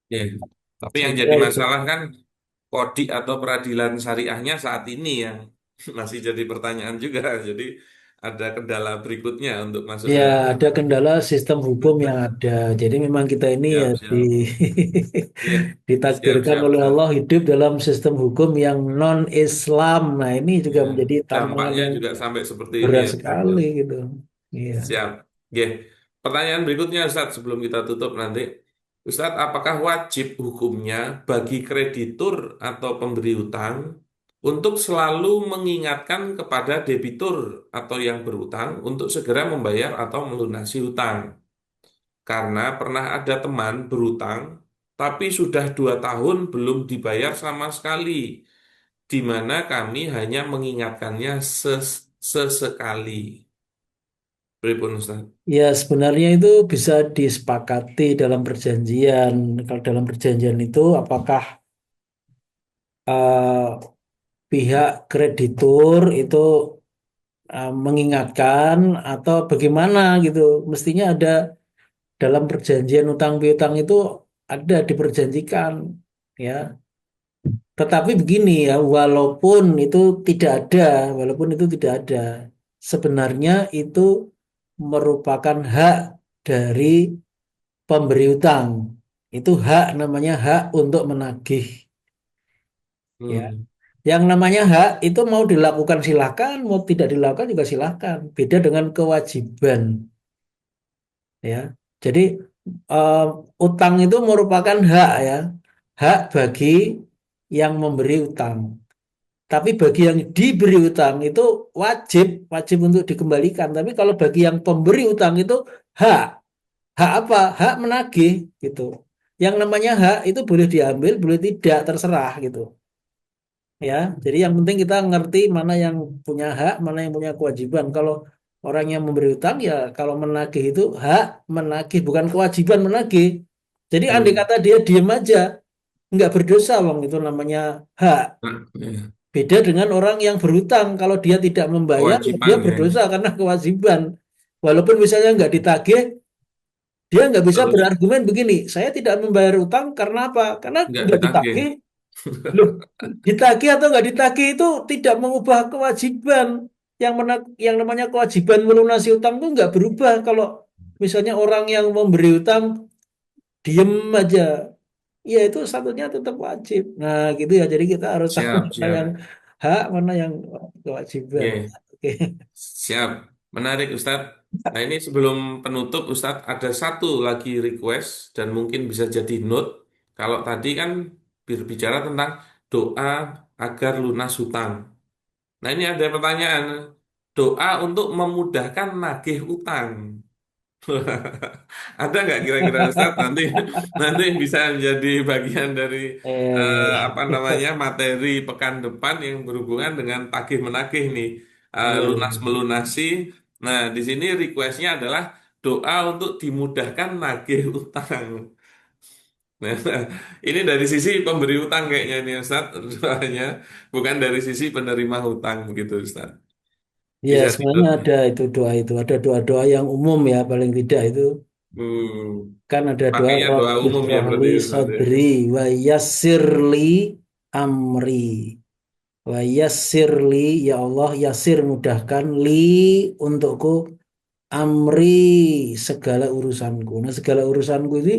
Ya. Tapi yang
Saya
jadi
itu.
masalah kan kodi atau peradilan syariahnya saat ini yang masih jadi pertanyaan juga. Jadi ada kendala berikutnya untuk masuk
Ya,
ke
ada kendala sistem hukum yang ada. Jadi memang kita ini ya
siap siap. Iya, siap
ditakdirkan
siap
oleh
Ustaz.
Allah hidup dalam sistem hukum yang non-Islam. Nah, ini juga
Ya.
menjadi tantangan
Dampaknya
yang
juga sampai seperti ini
berat
ya Ustaz, ya.
sekali gitu. Iya.
Siap. Oke. Pertanyaan berikutnya Ustaz sebelum kita tutup nanti. Ustadz, apakah wajib hukumnya bagi kreditur atau pemberi utang untuk selalu mengingatkan kepada debitur atau yang berutang untuk segera membayar atau melunasi hutang? Karena pernah ada teman berutang, tapi sudah 2 tahun belum dibayar sama sekali, di mana kami hanya mengingatkannya sesekali. Pripun, Ustaz?
Ya, sebenarnya itu bisa disepakati dalam perjanjian. Kalau dalam perjanjian itu apakah pihak kreditur itu mengingatkan atau bagaimana gitu. Mestinya ada dalam perjanjian utang piutang itu ada diperjanjikan ya. Tetapi begini ya, walaupun itu tidak ada, sebenarnya itu merupakan hak dari pemberi utang. Itu hak namanya hak untuk menagih ya.
Hmm.
Yang namanya hak itu mau dilakukan silakan, mau tidak dilakukan juga silakan. Beda dengan kewajiban ya. Jadi eh, utang itu merupakan hak ya, hak bagi yang memberi utang. Tapi bagi yang diberi utang itu wajib, wajib untuk dikembalikan. Tapi kalau bagi yang pemberi utang itu hak, hak apa? Hak menagih gitu. Yang namanya hak itu boleh diambil, boleh tidak, terserah gitu. Ya, jadi yang penting kita ngerti mana yang punya hak, mana yang punya kewajiban. Kalau orang yang memberi utang ya kalau menagih itu hak menagih bukan kewajiban menagih. Jadi andai
Hmm.
kata dia diem aja nggak berdosa wong itu namanya hak.
Nah, ya.
Beda dengan orang yang berhutang kalau dia tidak membayar ya dia
Kewajiban ya.
berdosa karena kewajiban. Walaupun misalnya nggak ditagih, dia nggak bisa
Terus
berargumen begini, saya tidak membayar utang karena apa? Karena
nggak
nggak
ditagih.
ditagih. Loh, ditagih atau nggak ditagih itu tidak mengubah kewajiban. Yang namanya kewajiban melunasi utang itu nggak berubah kalau misalnya orang yang memberi utang diem aja. Ya itu satunya tetap wajib. Nah gitu ya. Jadi kita harus tahu
Siap,
mana yang
siap.
hak, mana yang kewajiban.
Oke,
Oke.
siap. Menarik, Ustadz. Nah, ini sebelum penutup, Ustadz, ada satu lagi request dan mungkin bisa jadi note. Kalau tadi kan berbicara tentang doa agar lunas hutang. Nah, ini ada pertanyaan. Doa untuk memudahkan nagih utang. Ada nggak kira-kira Ustadz nanti nanti bisa menjadi bagian dari
Eh,
apa namanya materi pekan depan yang berhubungan dengan tagih menagih nih,
iya,
lunas
iya.
melunasi. Nah di sini requestnya adalah doa untuk dimudahkan nagih utang. Nah, ini dari sisi pemberi utang kayaknya ini Ustadz doanya, bukan dari sisi penerima hutang begitu Ustadz.
Ya,
Bisa
sebenarnya
dinot.
ada itu doa itu. Ada doa-doa yang umum ya, paling tidak itu.
Hmm,
Kan ada doa
pakainya doa
Rabbi
umum ya
shrahli
berarti Ustadz ya.
sadri wa yassirli amri. Wa yassirli, ya Allah, yassir mudahkan li untukku amri segala urusanku. Nah, segala urusanku ini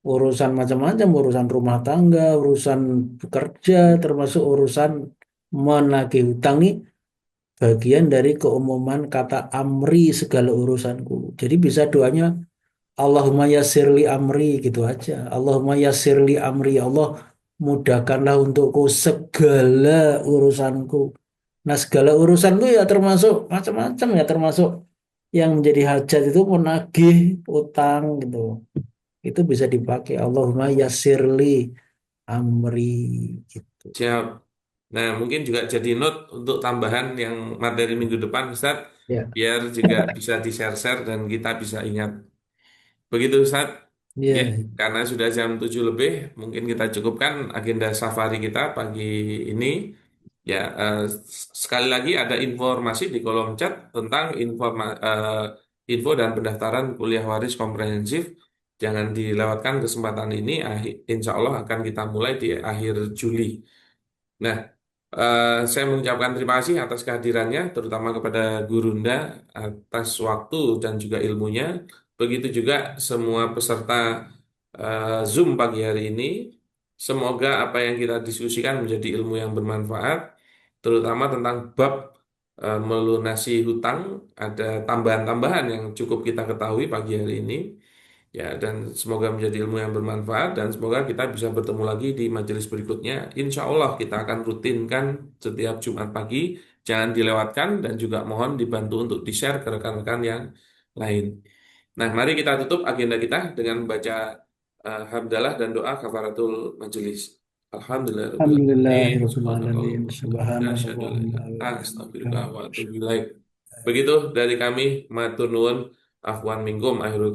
urusan macam-macam, urusan rumah tangga, urusan bekerja, termasuk urusan menagih hutang nih bagian dari keumuman kata amri segala urusanku. Jadi bisa doanya Allahumma yassirli amri gitu aja. Allahumma yassirli amri, ya Allah mudahkanlah untukku segala urusanku. Nah, segala urusanku ya termasuk macam-macam ya, termasuk yang menjadi hajat itu menagih utang gitu. Itu bisa dipakai Allahumma yassirli amri gitu.
Siap. Nah, mungkin juga jadi note untuk tambahan yang materi minggu depan, Ustaz,
Ya,
biar juga bisa di-share-share dan kita bisa ingat. Begitu, Ustaz. Oke,
ya,
karena sudah jam 7 lebih, mungkin kita cukupkan agenda safari kita pagi ini. Ya, sekali lagi ada informasi di kolom chat tentang info dan pendaftaran kuliah waris komprehensif. Jangan dilewatkan kesempatan ini. Insya Allah akan kita mulai di akhir Juli. Nah, saya mengucapkan terima kasih atas kehadirannya, terutama kepada Gurunda atas waktu dan juga ilmunya. Begitu juga semua peserta Zoom pagi hari ini. Semoga apa yang kita diskusikan menjadi ilmu yang bermanfaat, terutama tentang bab melunasi hutang. Ada tambahan-tambahan yang cukup kita ketahui pagi hari ini. Ya, dan semoga menjadi ilmu yang bermanfaat dan semoga kita bisa bertemu lagi di majelis berikutnya. Insya Allah kita akan rutinkan setiap Jumat pagi. Jangan dilewatkan dan juga mohon dibantu untuk di-share ke rekan-rekan yang lain. Nah, mari kita tutup agenda kita dengan membaca hamdalah dan doa kafaratul majelis. Alhamdulillahirabbil
Alhamdulillahirrahmanirrahim. Subhanallahumma wa
Astagfirullah wa
bihamdika.
atubu ilaik. Begitu dari kami, matur nuwun, afwan minkum, akhirul